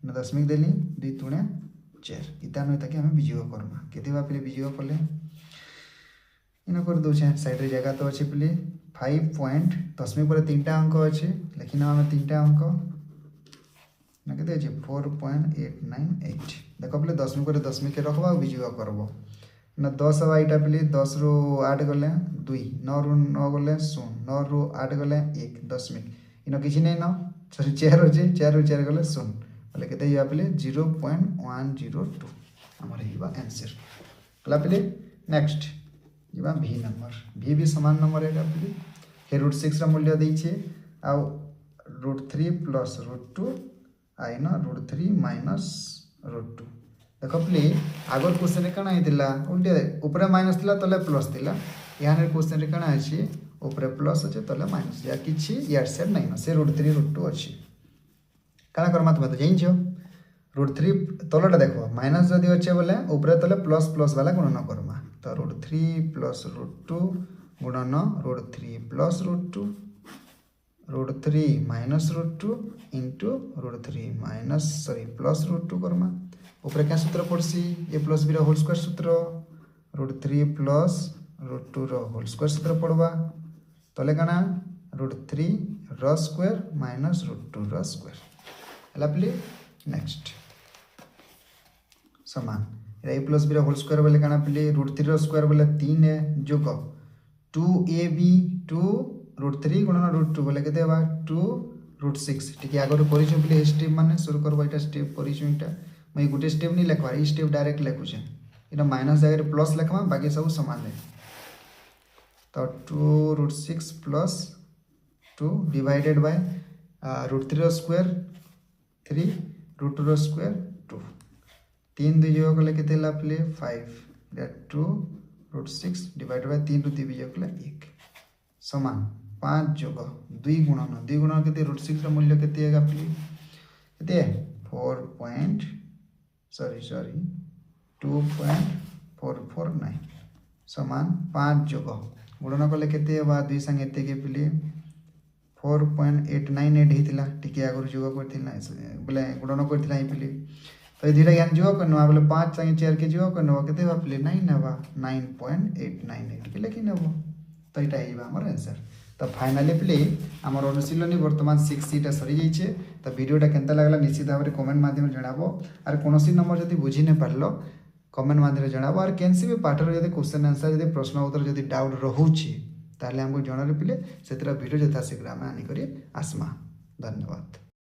न दशमिक देली 2 तुणे 4 इता न ताकि हमें विजय करमा केते बा प्ले विजय करले इना कर दो छे साइड रे जगह तो अछि प्ले 5 पॉइंट दशमिक पर 3टा अंक अछि लेकिन हमें 3टा अंक ना केते अछि 4.898 देखो प्ले दशमिक पर दशमिक के रखबा विजय करबो ना 10 अब आइटा प्ले 10 रो 8 गले 2 9 रो 9 गले 0 9 रो 8 गले 1 दशमिक इनो किछि नै न सॉरी 4 अछि 4 रो 4 गले 0 बोले केते या प्ले 0.102 हमर हिबा आंसर कला प्ले नेक्स्ट जिबा v नंबर v भी समान नंबर है प्ले हे √6 रा मूल्य दै छै आ √3 प्लस √2 आई ना √3 माइनस √2 देखो प्ले आगर क्वेश्चन रे कना हितिला उल्टे ऊपर माइनस थिला तले प्लस थिला याने क्वेश्चन रे कना अछि ऊपर प्लस अछि तले माइनस या किछि यार से नै न से √3 √2 अछि कना करमा तुम तो जाइन छो √3 तलटा देखो माइनस जदि अच्छे बोले ऊपर तले प्लस प्लस वाला गुणन करमा तो √3 प्लस √2 गुणन √3 plus √2 √3 minus √2 into √3 minus sorry plus √2 करमा ऊपर क्या सूत्र पड़सी a प्लस b रो होल स्क्वायर सूत्र √3 प्लस √2 रो होल स्क्वायर सूत्र पड़वा तले कना √3 रो स्क्वायर माइनस √2 रो स्क्वायर हला प्ले नेक्स्ट समान a प्लस b रो होल स्क्वायर बोले कना प्ले √3 रो स्क्वायर बोले 3 है जोग 2ab 2 √3 गुणन √2 बोले केते बा 2 √6 ठीक है आगर करिछु प्ले स्टेप माने शुरू करबो एटा स्टेप करिछु एटा मैं गुटे स्टेप नहीं लिखवा ई स्टेप डायरेक्ट लिखुछे इना माइनस जगह प्लस लिखवा बाकी सब समान है तो 2 √6 प्लस 2 डिवाइडेड बाय √3 रो स्क्वायर 3 √2 रो स्क्वायर 2 3 2 योग ले केते ला प्ले 5 दैट 2 √6 डिवाइडेड बाय 3 ରୁ 2 वियोग ले 1 समान 5 जोग 2 गुणन केते √6 रो मूल्य केते हेगा प्ले केते 2.449 समान 5 जोग गुणन कले केते बा 2 संग एते के प्ले 4.898 हितिला टिके आगर जोग करथिला बोले गुणन करथिला ई प्ले तो ए धीरे ज्ञान जोग करनो बोले 5 संग 4 के जोग करनो केते बा प्ले 9 नबा 9.898 के लेकिन नबो तो एटा हिबा हमर आंसर तो फाइनली प्ले आमर अनुशीलनी वर्तमान 6 सीटा सरी जाइए तो वीडियोटा केनता लागला निश्चित भाव में कमेंट माध्यम जनाबो और कोनोसी नंबर जदि बुझी न पारलो कमेंट माध्यम जनाबो और केनसी भी पाठर जदि क्वेश्चन आंसर जदि प्रश्न उत्तर जदि डाउट रहउछि ताले हमको जणारे पिले सेतरा वीडियो यथाशीघ्र आम आनिकरी आसमा धन्यवाद।